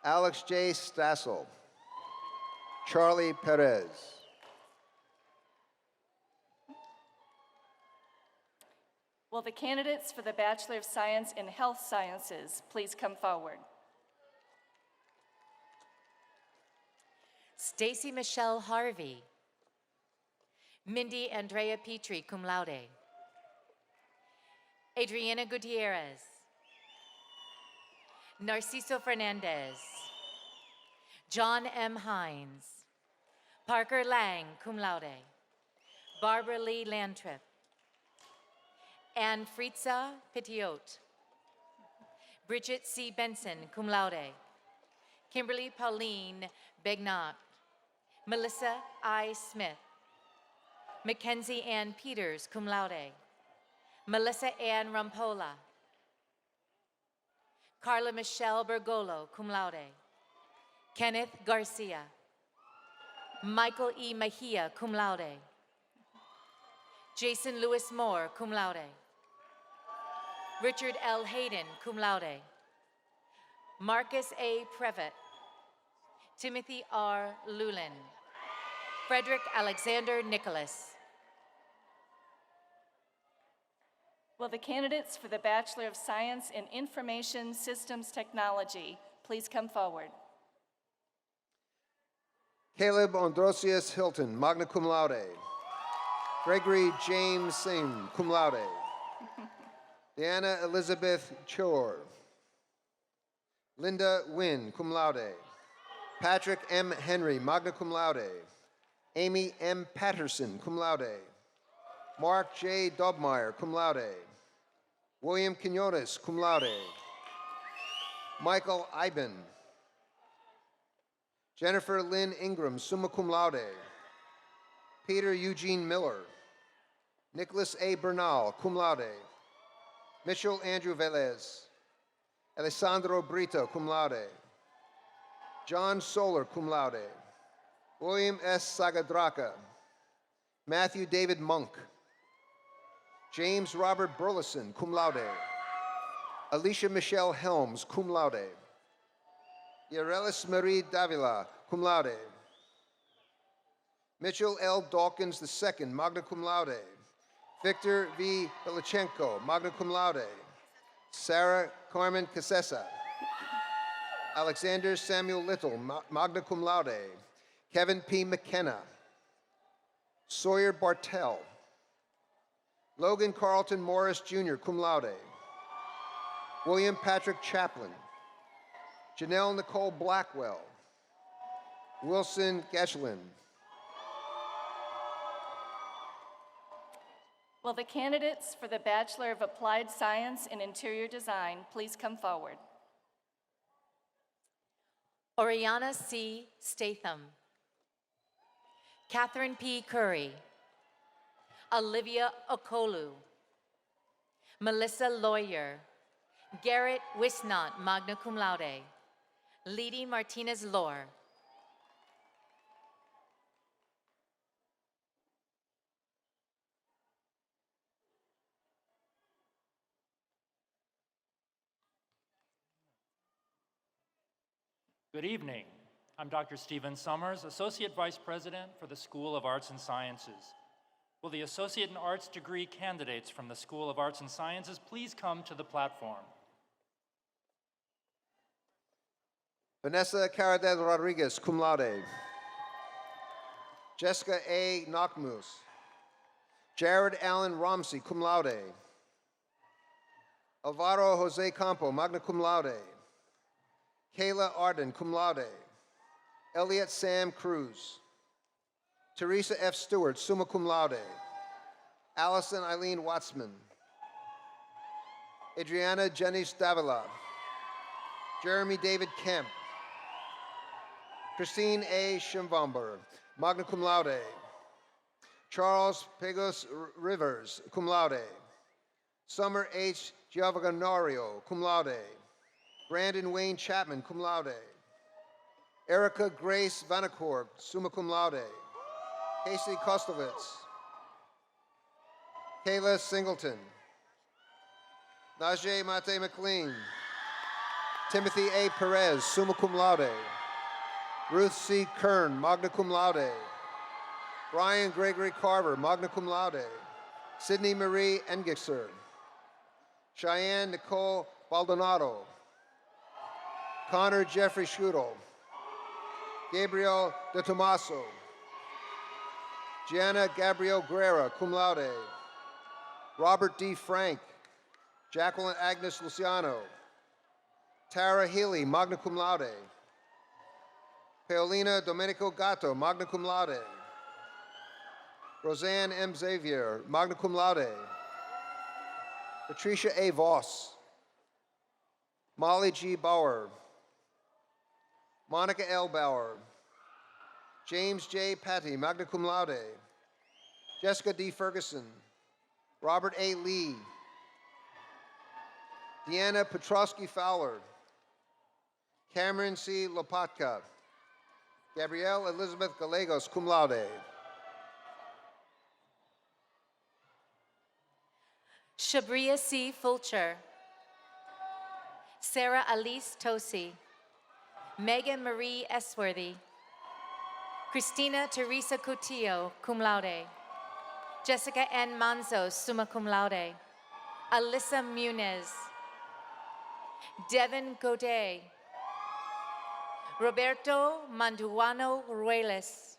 Alex J. Stassel. Charlie Perez. Will the candidates for the Bachelor of Science in Health Sciences please come forward? Stacy Michelle Harvey. Mindy Andrea Petrie, cum laude. Adriana Gutierrez. Narciso Fernandez. John M. Hines. Parker Lang, cum laude. Barbara Lee Lantrip. Anne Fritza Petiot. Bridget C. Benson, cum laude. Kimberly Pauline Begnat. Melissa I. Smith. Mackenzie Ann Peters, cum laude. Melissa Ann Rampola. Carla Michelle Bergolo, cum laude. Kenneth Garcia. Michael E. Mejia, cum laude. Jason Lewis Moore, cum laude. Richard L. Hayden, cum laude. Marcus A. Previtt. Timothy R. Lulin. Frederick Alexander Nicholas. Will the candidates for the Bachelor of Science in Information Systems Technology please come forward? Caleb Ondrosius Hilton, magna cum laude. Gregory James Singh, cum laude. Diana Elizabeth Chor. Linda Wynn, cum laude. Patrick M. Henry, magna cum laude. Amy M. Patterson, cum laude. Mark J. Dobmeyer, cum laude. William Quinones, cum laude. Michael Iben. Jennifer Lynn Ingram, summa cum laude. Peter Eugene Miller. Nicholas A. Bernal, cum laude. Mitchell Andrew Velez. Alessandro Brito, cum laude. John Solar, cum laude. William S. Sagadraka. Matthew David Monk. James Robert Burleson, cum laude. Alicia Michelle Helms, cum laude. Yarelis Marie Davila, cum laude. Mitchell L. Dawkins II, magna cum laude. Victor V. Belichenko, magna cum laude. Sarah Carmen Casessa. Alexander Samuel Little, magna cum laude. Kevin P. McKenna. Sawyer Bartell. Logan Carlton Morris Jr., cum laude. William Patrick Chaplin. Janelle Nicole Blackwell. Wilson Geschlin. Will the candidates for the Bachelor of Applied Science in Interior Design please come forward? Oriana C. Statham. Catherine P. Curry. Olivia Okolu. Melissa Lawyer. Garrett Wisnant, magna cum laude. Leedy Martinez Lore. Good evening. I'm Dr. Stephen Summers, Associate Vice President for the School of Arts and Sciences. Will the Associate in Arts degree candidates from the School of Arts and Sciences please come to the platform? Vanessa Caradel Rodriguez, cum laude. Jessica A. Knockmoose. Jared Allen Romsey, cum laude. Alvaro Jose Campo, magna cum laude. Kayla Arden, cum laude. Elliot Sam Cruz. Teresa F. Stewart, summa cum laude. Allison Eileen Watsman. Adriana Janice Davila. Jeremy David Kemp. Christine A. Schimbaumber, magna cum laude. Charles Pegos Rivers, cum laude. Summer H. Giovagnorio, cum laude. Brandon Wayne Chapman, cum laude. Erica Grace Vanacore, summa cum laude. Casey Kostovitz. Kayla Singleton. Najee Mate McLean. Timothy A. Perez, summa cum laude. Ruth C. Kern, magna cum laude. Brian Gregory Carver, magna cum laude. Sydney Marie Engixer. Cheyenne Nicole Baldonado. Connor Jeffrey Schudel. Gabriel De Tomaso. Gianna Gabrielle Guerra, cum laude. Robert D. Frank. Jacqueline Agnes Luciano. Tara Healy, magna cum laude. Paolina Domenico Gatto, magna cum laude. Roseanne M. Xavier, magna cum laude. Patricia A. Voss, Molly G. Bauer, Monica L. Bauer, James J. Patty, magna cum laude, Jessica D. Ferguson, Robert A. Lee, Deanna Petrosky Fowler, Cameron C. Lopatka, Gabrielle Elizabeth Gallegos, cum laude. Shabria C. Fulcher, Sarah Alice Tosi, Megan Marie Esworthy, Christina Teresa Coutillo, cum laude, Jessica N. Manzo, summa cum laude, Alyssa Munez, Devin Godet, Roberto Manduano Ruelas,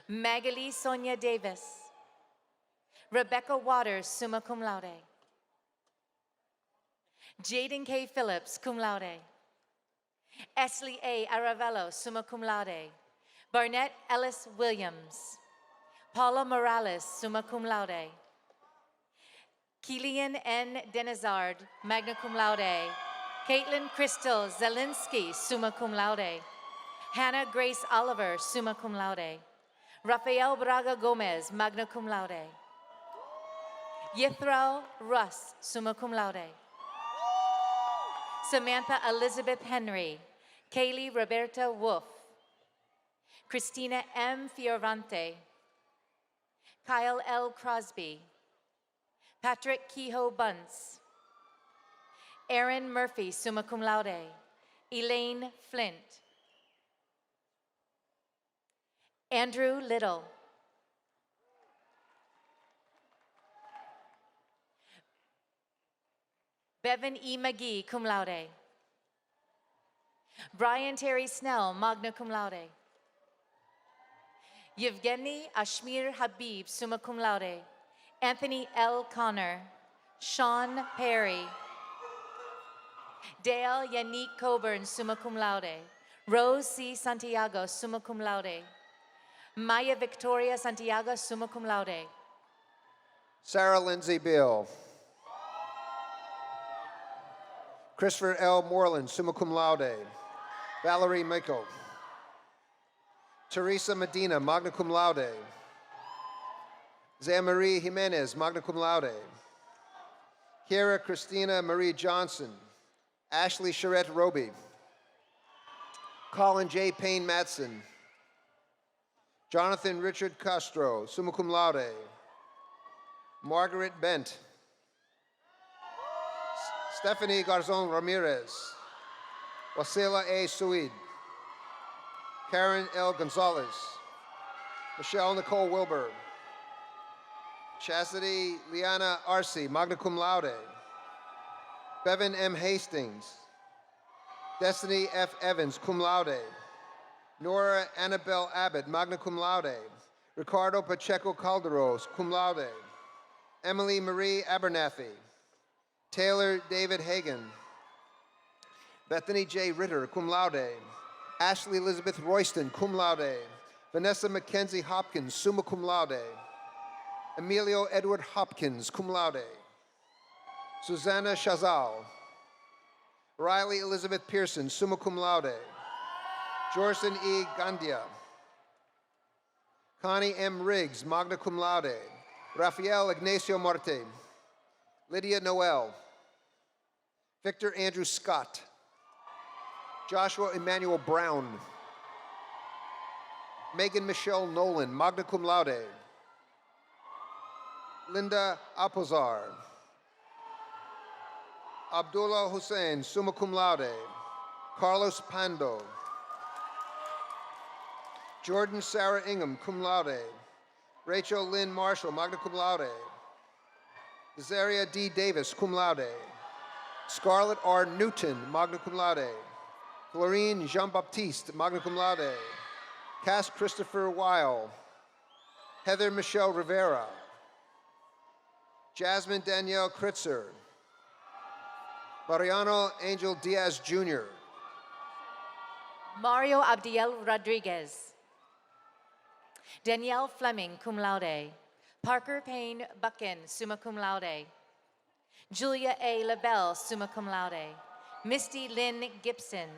Magali Sonia Davis, Rebecca Waters, summa cum laude, Jaden K. Phillips, cum laude, Esley A. Aravello, summa cum laude, Barnett Ellis Williams, Paula Morales, summa cum laude, Kilian N. Denizard, magna cum laude, Caitlin Crystal Zelinsky, summa cum laude, Hannah Grace Oliver, summa cum laude, Rafael Braga Gomez, magna cum laude, Yithral Russ, summa cum laude, Samantha Elizabeth Henry, Kaylee Roberta Wolf, Christina M. Fiorante, Kyle L. Crosby, Patrick Kehoe Bunce, Aaron Murphy, summa cum laude, Elaine Flint, Andrew Little, Bevan E. Mcgee, cum laude, Brian Terry Snell, magna cum laude, Yevgeny Ashmir Habib, summa cum laude, Anthony L. Connor, Sean Perry, Dale Yannick Coburn, summa cum laude, Rose C. Santiago, summa cum laude, Maya Victoria Santiago, summa cum laude, Sarah Lindsay Beal, Christopher L. Moreland, summa cum laude, Valerie Mickle, Teresa Medina, magna cum laude, Zé Marie Jimenez, magna cum laude, Kira Christina Marie Johnson, Ashley Charette Roby, Colin J. Payne Matson, Jonathan Richard Castro, summa cum laude, Margaret Bent, Stephanie Garzon Ramirez, Wasila A. Suid, Karen L. Gonzalez, Michelle Nicole Wilbur, Chastity Liana Arce, magna cum laude, Bevan M. Hastings, Destiny F. Evans, cum laude, Nora Annabelle Abbott, magna cum laude, Ricardo Pacheco Calderos, cum laude, Emily Marie Abernathy, Taylor David Hagan, Bethany J. Ritter, cum laude, Ashley Elizabeth Royston, cum laude, Vanessa Mackenzie Hopkins, summa cum laude, Emilio Edward Hopkins, cum laude, Susanna Chazal, Riley Elizabeth Pearson, summa cum laude, Jorson E. Gandia, Connie M. Riggs, magna cum laude, Rafael Ignacio Marte, Lydia Noel, Victor Andrew Scott, Joshua Emmanuel Brown, Megan Michelle Nolan, magna cum laude, Linda Apozar, Abdullah Hussein, summa cum laude, Carlos Pando, Jordan Sarah Ingham, cum laude, Rachel Lynn Marshall, magna cum laude, Zaria D. Davis, cum laude, Scarlett R. Newton, magna cum laude, Florine Jean-Baptiste, magna cum laude, Cass Christopher Weil, Heather Michelle Rivera, Jasmine Danielle Kritzer, Mariano Angel Diaz Jr., Mario Abdiel Rodriguez, Danielle Fleming, cum laude, Parker Payne Buchan, summa cum laude. Julia A. LaBelle, summa cum laude. Misty Lynn Gibson.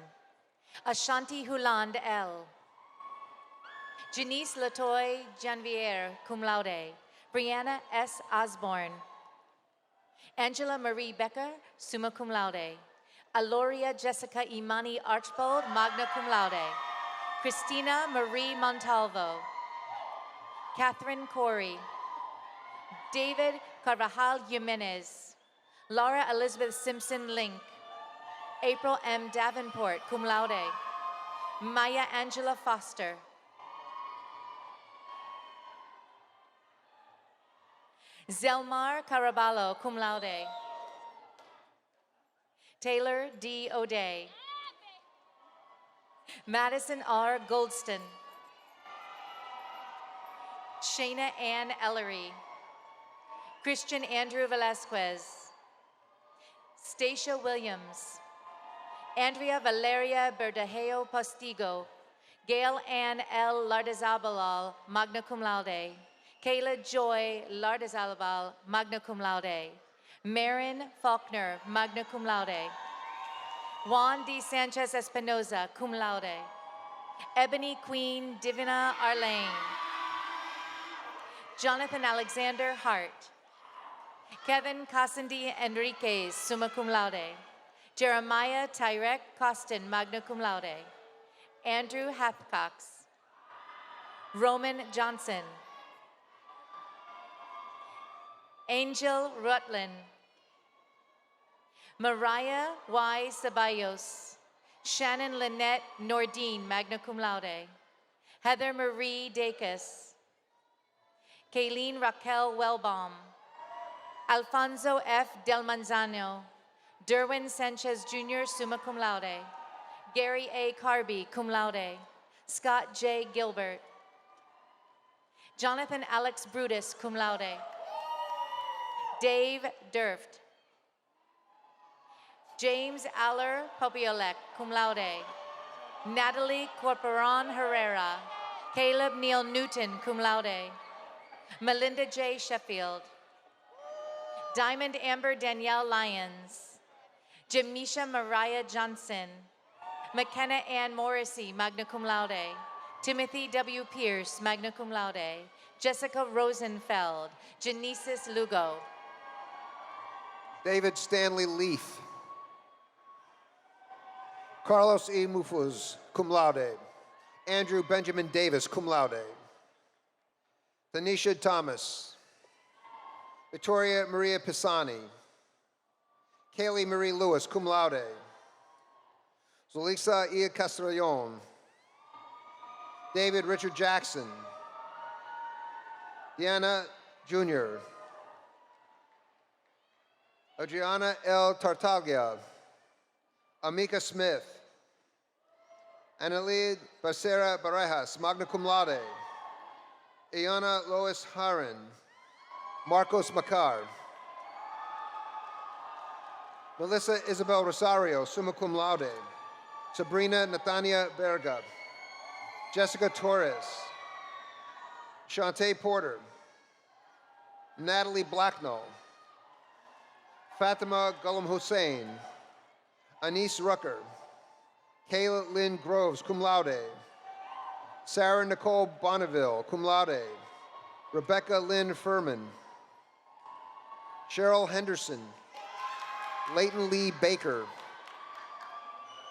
Ashanti Huland L. Janice Latoy Janvier, cum laude. Brianna S. Osborne. Angela Marie Becker, summa cum laude. Aloria Jessica Imani Archbold, magna cum laude. Christina Marie Montalvo. Catherine Corey. David Carvajal Jimenez. Laura Elizabeth Simpson Link. April M. Davenport, cum laude. Maya Angela Foster. Zelmar Caraballo, cum laude. Taylor D. O'Day. Madison R. Goldston. Shayna Ann Ellery. Christian Andrew Velasquez. Stacia Williams. Andrea Valeria Berdajeo Postigo. Gail Ann L. Lardizabal, magna cum laude. Kayla Joy Lardizabal, magna cum laude. Marin Faulkner, magna cum laude. Juan D. Sanchez Espinoza, cum laude. Ebony Queen Divina Arlane. Jonathan Alexander Hart. Kevin Casandi Enriquez, summa cum laude. Jeremiah Tyrek Costin, magna cum laude. Andrew Hathcox. Roman Johnson. Angel Rutland. Mariah Y. Ceballos. Shannon Lynette Nordine, magna cum laude. Heather Marie Dacus. Kayleen Raquel Wellbaum. Alfonso F. Del Manzano. Derwin Sanchez Jr., summa cum laude. Gary A. Carby, cum laude. Scott J. Gilbert. Jonathan Alex Brutus, cum laude. Dave Durft. James Aller Popiolek, cum laude. Natalie Corporan Herrera. Caleb Neal Newton, cum laude. Melinda J. Sheffield. Diamond Amber Danielle Lyons. Jamisha Mariah Johnson. McKenna Ann Morrissey, magna cum laude. Timothy W. Pierce, magna cum laude. Jessica Rosenfeld. Genesis Lugo. David Stanley Leaf. Carlos E. Mufuz, cum laude. Andrew Benjamin Davis, cum laude. Tanisha Thomas. Victoria Maria Pisani. Kaylee Marie Lewis, cum laude. Zolixa Ia Castrillon. David Richard Jackson. Deanna Jr. Adriana L. Tartaglia. Amika Smith. Annalise Becerra Barejas, magna cum laude. Iana Lois Haran. Marcos Macar. Melissa Isabel Rosario, summa cum laude. Sabrina Nathania Berga. Jessica Torres. Shantae Porter. Natalie Blacknall. Fatima Ghulam Hussein. Anise Rucker. Kayla Lynn Groves, cum laude. Sarah Nicole Bonneville, cum laude. Rebecca Lynn Furman. Cheryl Henderson. Leighton Lee Baker.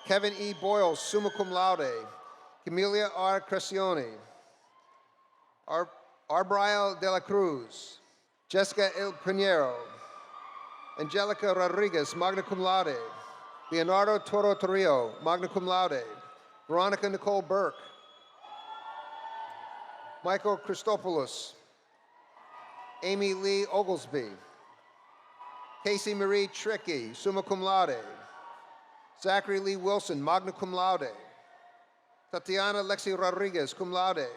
Kevin E. Boyle, summa cum laude. Camelia R. Crescione. Arbriel de la Cruz. Jessica El Pinheiro. Angelica Rodriguez, magna cum laude. Leonardo Toro Torrio, magna cum laude. Veronica Nicole Burke. Michael Christopoulos. Amy Lee Oglesby. Casey Marie Tricky, summa cum laude. Zachary Lee Wilson, magna cum laude. Tatiana Lexi Rodriguez, cum laude.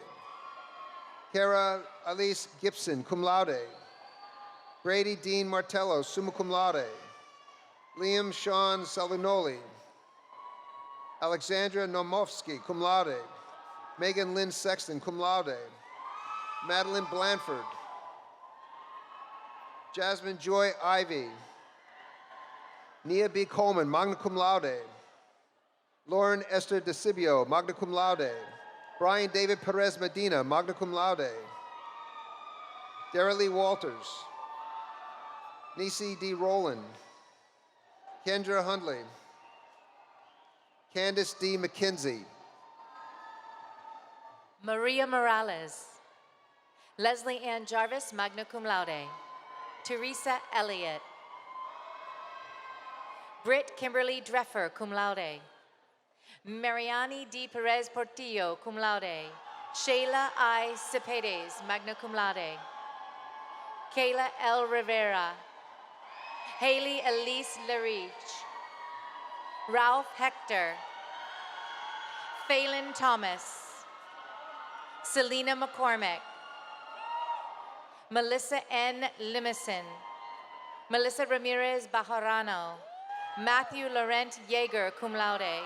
Kara Alice Gibson, cum laude. Brady Dean Martello, summa cum laude. Liam Sean Salvinoli. Alexandra Nomovsky, cum laude. Megan Lynn Sexton, cum laude. Madeline Blanford. Jasmine Joy Ivy. Nia B. Coleman, magna cum laude. Lauren Esther DeCibio, magna cum laude. Brian David Perez Medina, magna cum laude. Dara Lee Walters. Nisi D. Rowland. Kendra Hundley. Candace D. McKenzie. Maria Morales. Leslie Ann Jarvis, magna cum laude. Teresa Elliott. Britt Kimberly Dreffer, cum laude. Mariani D. Perez Portillo, cum laude. Shayla I. Cepedes, magna cum laude. Kayla L. Rivera. Haley Elise Larich. Ralph Hector. Phelan Thomas. Selena McCormick. Melissa N. Limison. Melissa Ramirez Bajarano. Matthew Laurent Yeager, cum laude.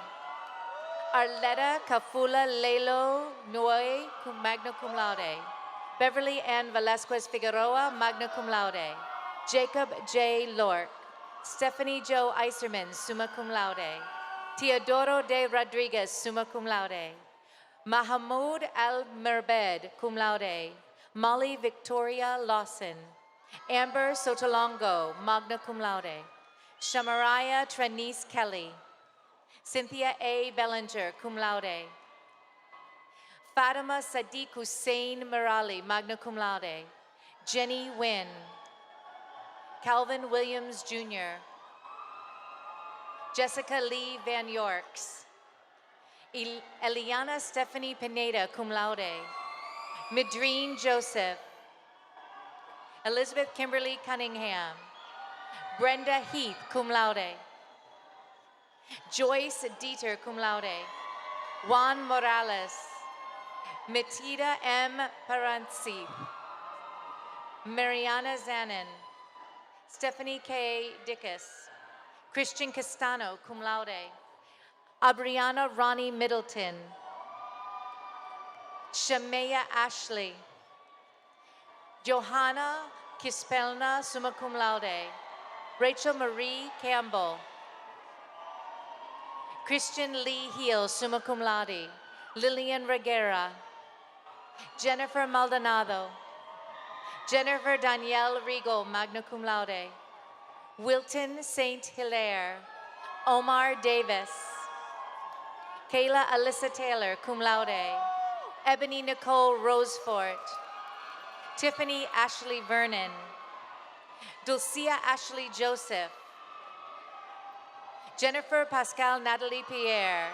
Arletta Cafula Lelo Noe, magna cum laude. Beverly Ann Velasquez Figueroa, magna cum laude. Jacob J. Lork. Stephanie Jo Iserman, summa cum laude. Teodoro de Rodriguez, summa cum laude. Mahamoud Al-Merbed, cum laude. Molly Victoria Lawson. Amber Sotolongo, magna cum laude. Shamaraya Trenice Kelly. Cynthia A. Bellinger, cum laude. Fatima Sadiq Hussein Merali, magna cum laude. Jenny Wynn. Calvin Williams Jr. Jessica Lee Van Yorks. Eliana Stephanie Pineda, cum laude. Midreen Joseph. Elizabeth Kimberly Cunningham. Brenda Heath, cum laude. Joyce Dieter, cum laude. Juan Morales. Matida M. Paransi. Mariana Zanin. Stephanie K. Dickus. Christian Castano, cum laude. Abriana Ronnie Middleton. Shamaya Ashley. Johanna Kispelna, summa cum laude. Rachel Marie Campbell. Christian Lee Heel, summa cum laude. Lillian Reguera. Jennifer Maldonado. Jennifer Danielle Rigo, magna cum laude. Wilton St. Hilaire. Omar Davis. Kayla Alyssa Taylor, cum laude. Ebony Nicole Rosefort. Tiffany Ashley Vernon. Dulcia Ashley Joseph. Jennifer Pascal Natalie Pierre.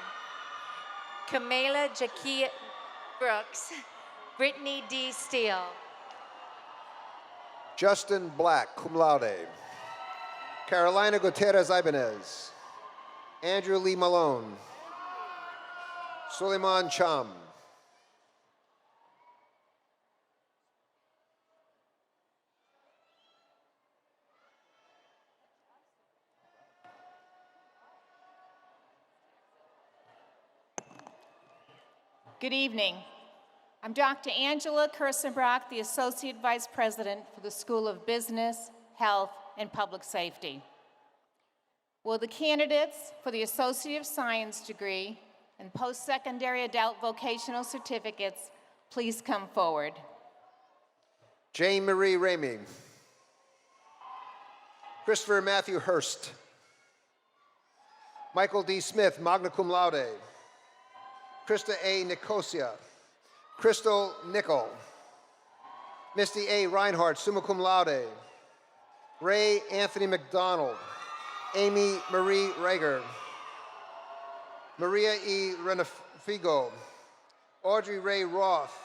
Kamala Jackie Brooks. Brittany D. Steele. Justin Black, cum laude. Carolina Gutierrez Ibanez. Andrew Lee Malone. Suleiman Cham. Good evening. I'm Dr. Angela Kirstenbrock, the Associate Vice President for the School of Business, Health, and Public Safety. Will the candidates for the Associate of Science degree and post-secondary adult vocational certificates please come forward? Jane Marie Ramey. Christopher Matthew Hurst. Michael D. Smith, magna cum laude. Krista A. Nicosia. Crystal Nickel. Misty A. Reinhardt, summa cum laude. Ray Anthony McDonald. Amy Marie Rager. Maria E. Renafigo. Audrey Ray Roth.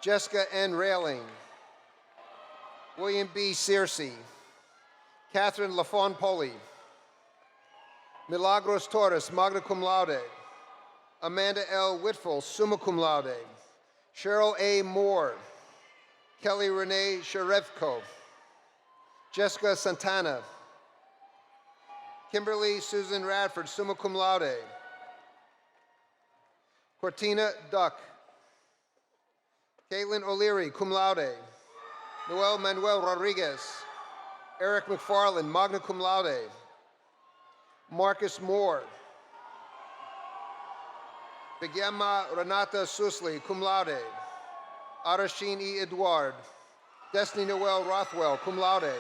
Jessica N. Railing. William B. Searcy. Catherine LaFawn Poli. Milagros Torres, magna cum laude. Amanda L. Whitful, summa cum laude. Cheryl A. Moore. Kelly Renee Sharevko. Jessica Santana. Kimberly Susan Radford, summa cum laude. Cortina Duck. Caitlin O'Leary, cum laude. Noel Manuel Rodriguez. Eric McFarland, magna cum laude. Marcus Moore. Begema Renata Susli, cum laude. Arasheen E. Edouard. Destiny Noel Rothwell, cum laude.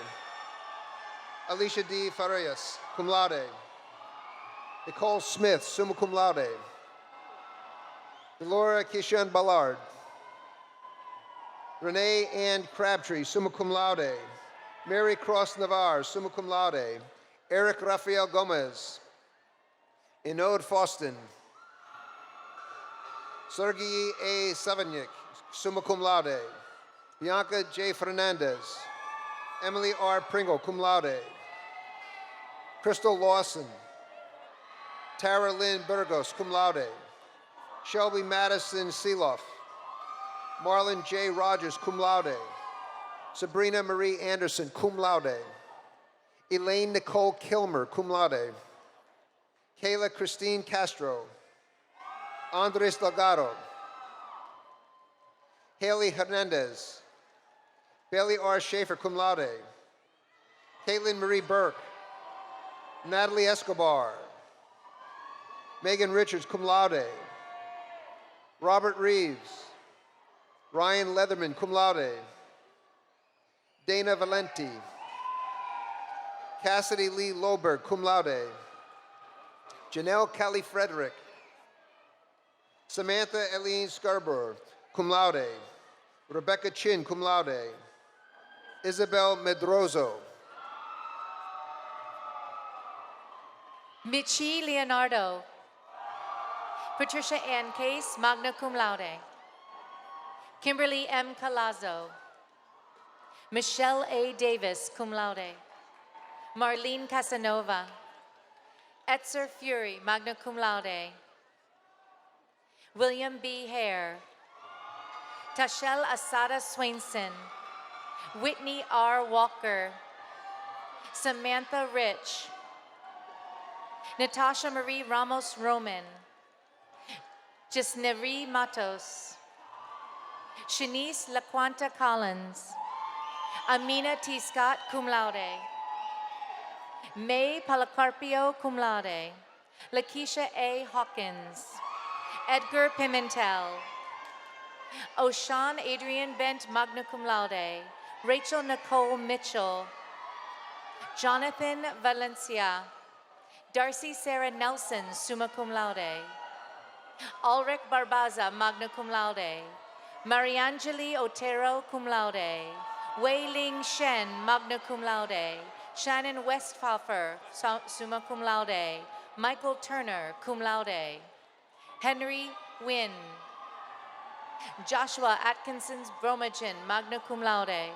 Alicia D. Farias, cum laude. Nicole Smith, summa cum laude. Delora Kishan Ballard. Renee Ann Crabtree, summa cum laude. Mary Cross Navarre, summa cum laude. Eric Rafael Gomez. Inod Faustin. Sergei A. Savanyik, summa cum laude. Bianca J. Fernandez. Emily R. Pringle, cum laude. Crystal Lawson. Tara Lynn Burgos, cum laude. Shelby Madison Seeloff. Marlon J. Rogers, cum laude. Sabrina Marie Anderson, cum laude. Elaine Nicole Kilmer, cum laude. Kayla Christine Castro. Andres Delgado. Haley Hernandez. Bailey R. Schaefer, cum laude. Caitlin Marie Burke. Natalie Escobar. Megan Richards, cum laude. Robert Reeves. Ryan Leatherman, cum laude. Dana Valenti. Cassidy Lee Loberg, cum laude. Janelle Kelly Frederick. Samantha Eileen Scarborough, cum laude. Rebecca Chin, cum laude. Isabel Medroso. Mcgee Leonardo. Patricia Ann Case, magna cum laude. Kimberly M. Calazo. Michelle A. Davis, cum laude. Marlene Casanova. Etzer Fury, magna cum laude. William B. Hare. Tashel Asada Swainson. Whitney R. Walker. Samantha Rich. Natasha Marie Ramos Roman. Jesneri Matos. Shanice LaQuanta Collins. Amina T. Scott, cum laude. May Palacarpio, cum laude. Lakeisha A. Hawkins. Edgar Pimentel. Oshan Adrian Bent, magna cum laude. Rachel Nicole Mitchell. Jonathan Valencia. Darcy Sarah Nelson, summa cum laude. Ulrich Barbaza, magna cum laude. Mariangeli Otero, cum laude. Wei Ling Shen, magna cum laude. Shannon Westphoffer, summa cum laude. Michael Turner, cum laude. Henry Wynn. Joshua Atkinson's Bromagen, magna cum laude.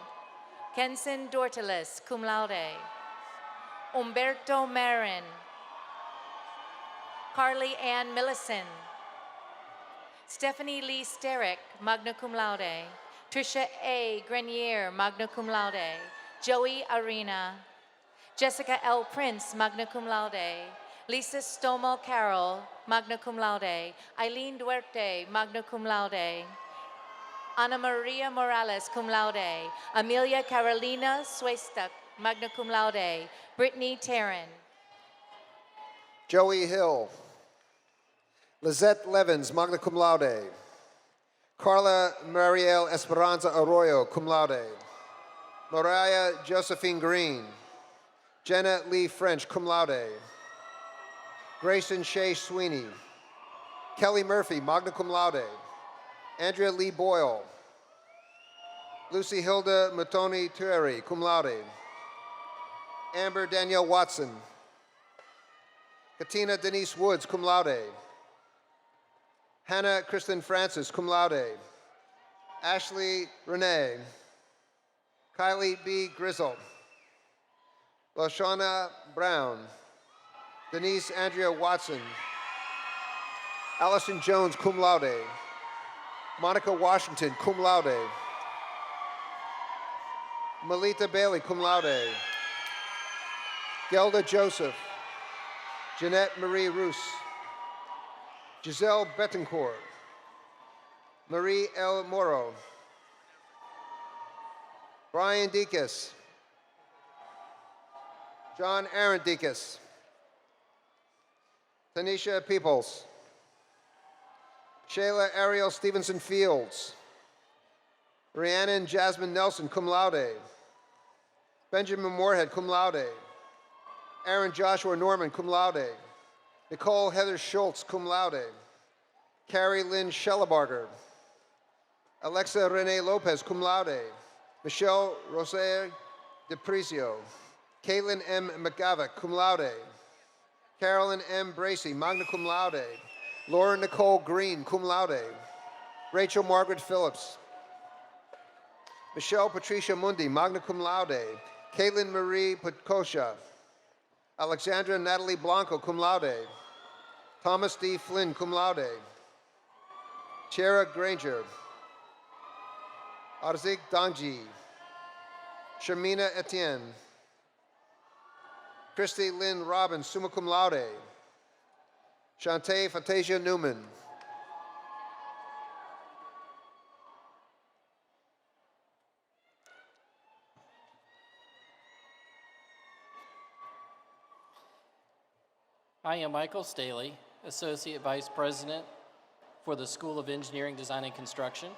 Kenson Dortelis, cum laude. Umberto Marin. Carly Ann Millison. Stephanie Lee Sterick, magna cum laude. Tricia A. Grenier, magna cum laude. Joey Arena. Jessica L. Prince, magna cum laude. Lisa Stomo Carroll, magna cum laude. Eileen Duerte, magna cum laude. Ana Maria Morales, cum laude. Amelia Carolina Suestak, magna cum laude. Brittany Taryn. Joey Hill. Lizette Levins, magna cum laude. Carla Mariel Esperanza Arroyo, cum laude. Mariah Josephine Green. Jenna Lee French, cum laude. Grayson Shea Sweeney. Kelly Murphy, magna cum laude. Andrea Lee Boyle. Lucy Hilda Matoni Tueri, cum laude. Amber Danielle Watson. Katina Denise Woods, cum laude. Hannah Kristen Francis, cum laude. Ashley Renee. Kylie B. Grizzle. Lashana Brown. Denise Andrea Watson. Allison Jones, cum laude. Monica Washington, cum laude. Melita Bailey, cum laude. Gelda Joseph. Jeanette Marie Roos. Giselle Betancourt. Marie L. Moro. Brian Deakus. John Aaron Deakus. Tanisha Peoples. Shayla Ariel Stevenson Fields. Rhiannon Jasmine Nelson, cum laude. Benjamin Moorhead, cum laude. Aaron Joshua Norman, cum laude. Nicole Heather Schultz, cum laude. Carrie Lynn Schellebarger. Alexa Renee Lopez, cum laude. Michelle Rose DePricio. Caitlin M. McGavick, cum laude. Carolyn M. Bracey, magna cum laude. Laura Nicole Green, cum laude. Rachel Margaret Phillips. Michelle Patricia Mundi, magna cum laude. Caitlin Marie Putkosha. Alexandra Natalie Blanco, cum laude. Thomas D. Flynn, cum laude. Chera Granger. Arzik Danji. Sharmina Etienne. Christy Lynn Robbins, summa cum laude. Shantae Fantasia Newman. I am Michael Staley, Associate Vice President for the School of Engineering, Design, and Construction.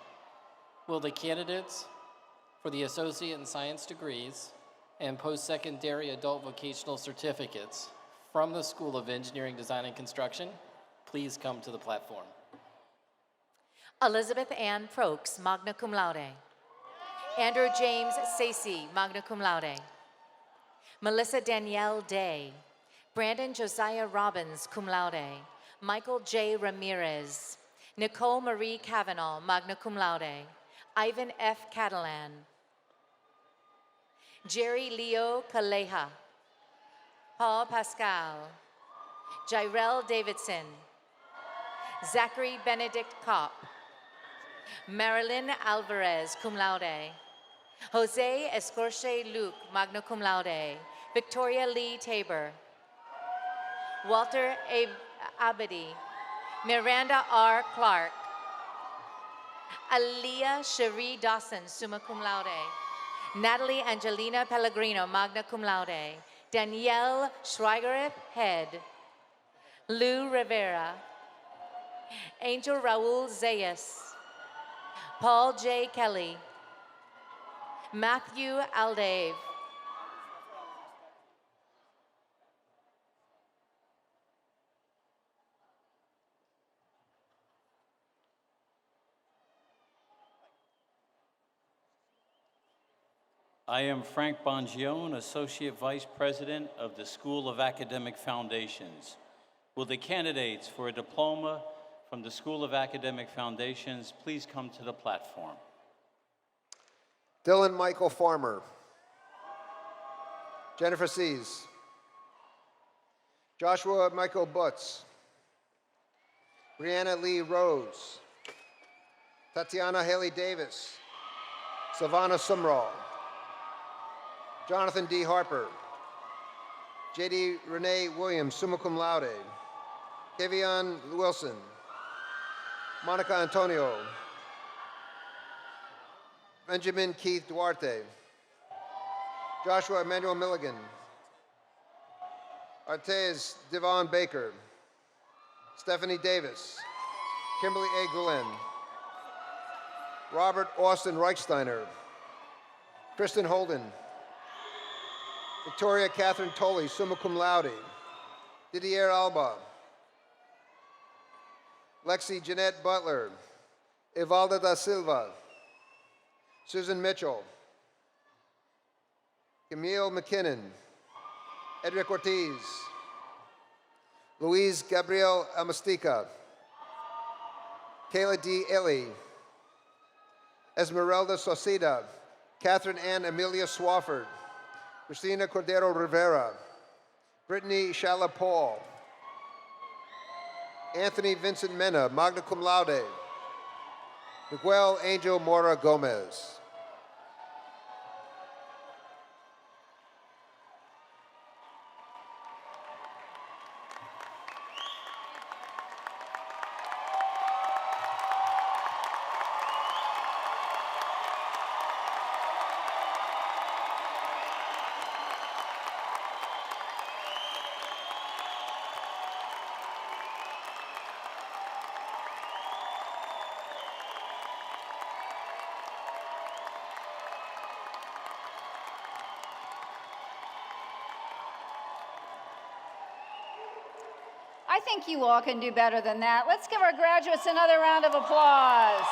Will the candidates for the Associate in Science degrees and post-secondary adult vocational certificates from the School of Engineering, Design, and Construction please come to the platform? Elizabeth Ann Proulx, magna cum laude. Andrew James Sacy, magna cum laude. Melissa Danielle Day. Brandon Josiah Robbins, cum laude. Michael J. Ramirez. Nicole Marie Cavanaugh, magna cum laude. Ivan F. Catalan. Jerry Leo Caleja. Paul Pascal. Jirel Davidson. Zachary Benedict Kopp. Marilyn Alvarez, cum laude. Jose Escorche Luke, magna cum laude. Victoria Lee Tabor. Walter Abadi. Miranda R. Clark. Aliyah Cherie Dawson, summa cum laude. Natalie Angelina Pellegrino, magna cum laude. Danielle Schweigereth Head. Lou Rivera. Angel Raul Zayas. Paul J. Kelly. Matthew Aldave. I am Frank Bongione, Associate Vice President of the School of Academic Foundations. Will the candidates for a diploma from the School of Academic Foundations please come to the platform? Dylan Michael Farmer. Jennifer Sees. Joshua Michael Butts. Brianna Lee Rose. Tatiana Haley Davis. Savannah Sumrall. Jonathan D. Harper. J.D. Renee Williams, summa cum laude. Kevion Wilson. Monica Antonio. Benjamin Keith Duarte. Joshua Emmanuel Milligan. Artez Devon Baker. Stephanie Davis. Kimberly A. Gulen. Robert Austin Reichsteiner. Kristen Holden. Victoria Catherine Tolley, summa cum laude. Didier Alba. Lexi Jeanette Butler. Evalda da Silva. Susan Mitchell. Camille McKinnon. Edric Ortiz. Luis Gabriel Amastica. Kayla D. Illy. Esmeralda Sauceda. Catherine Ann Amelia Swafford. Christina Cordero Rivera. Brittany Shala Paul. Anthony Vincent Mena, magna cum laude. Miguel Angel Mora Gomez. I think you all can do better than that. Let's give our graduates another round of applause.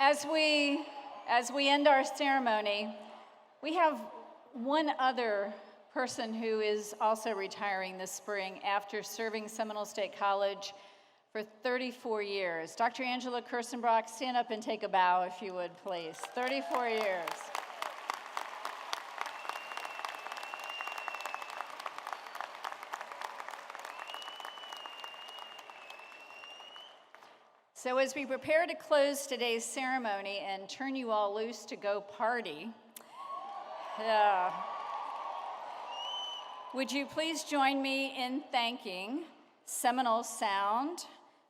As we end our ceremony, we have one other person who is also retiring this spring after serving Seminole State College for 34 years. Dr. Angela Kirstenbrock, stand up and take a bow if you would, please. 34 years. So as we prepare to close today's ceremony and turn you all loose to go party, would you please join me in thanking Seminole Sound,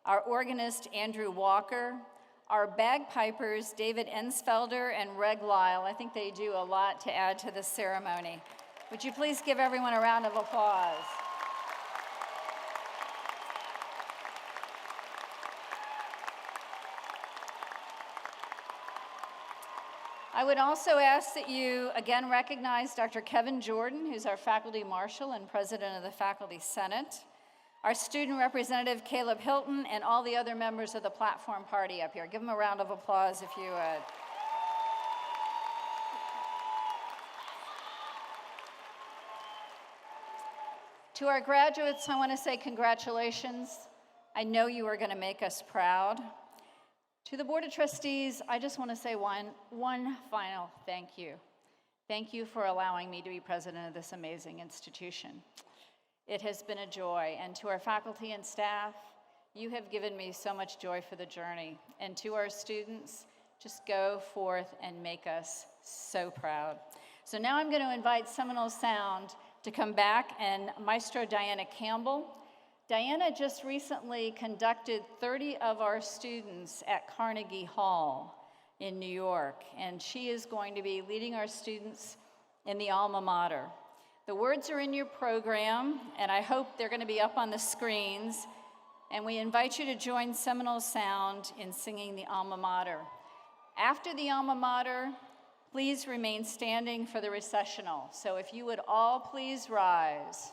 our organist Andrew Walker, our bagpipers David Ensfelder and Reg Lyle. I think they do a lot to add to the ceremony. Would you please give everyone a round of applause? I would also ask that you again recognize Dr. Kevin Jordan, who's our faculty marshal and president of the Faculty Senate, our student representative Caleb Hilton, and all the other members of the platform party up here. Give them a round of applause if you would. To our graduates, I want to say congratulations. I know you are going to make us proud. To the Board of Trustees, I just want to say one final thank you. Thank you for allowing me to be president of this amazing institution. It has been a joy. And to our faculty and staff, you have given me so much joy for the journey. And to our students, just go forth and make us so proud. So now I'm going to invite Seminole Sound to come back, and Maestro Diana Campbell. Diana just recently conducted 30 of our students at Carnegie Hall in New York, and she is going to be leading our students in the Alma Mater. The words are in your program, and I hope they're going to be up on the screens, and we invite you to join Seminole Sound in singing the Alma Mater. After the Alma Mater, please remain standing for the recessional. So if you would all please rise.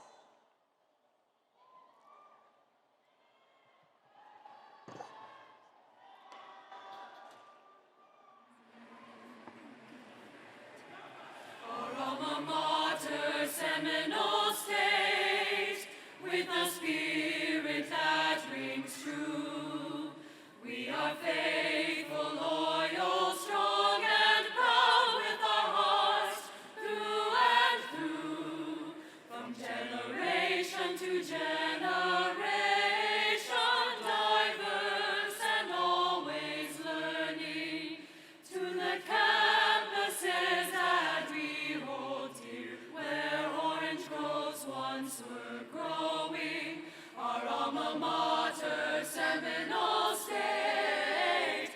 Alma Mater, Seminole State, with a spirit that rings true. We are faithful, loyal, strong, and proud with our hearts through and through. From generation to generation, diverse and always learning, to the campuses that we hold dear, where orange groves once were growing. Our alma mater, Seminole State,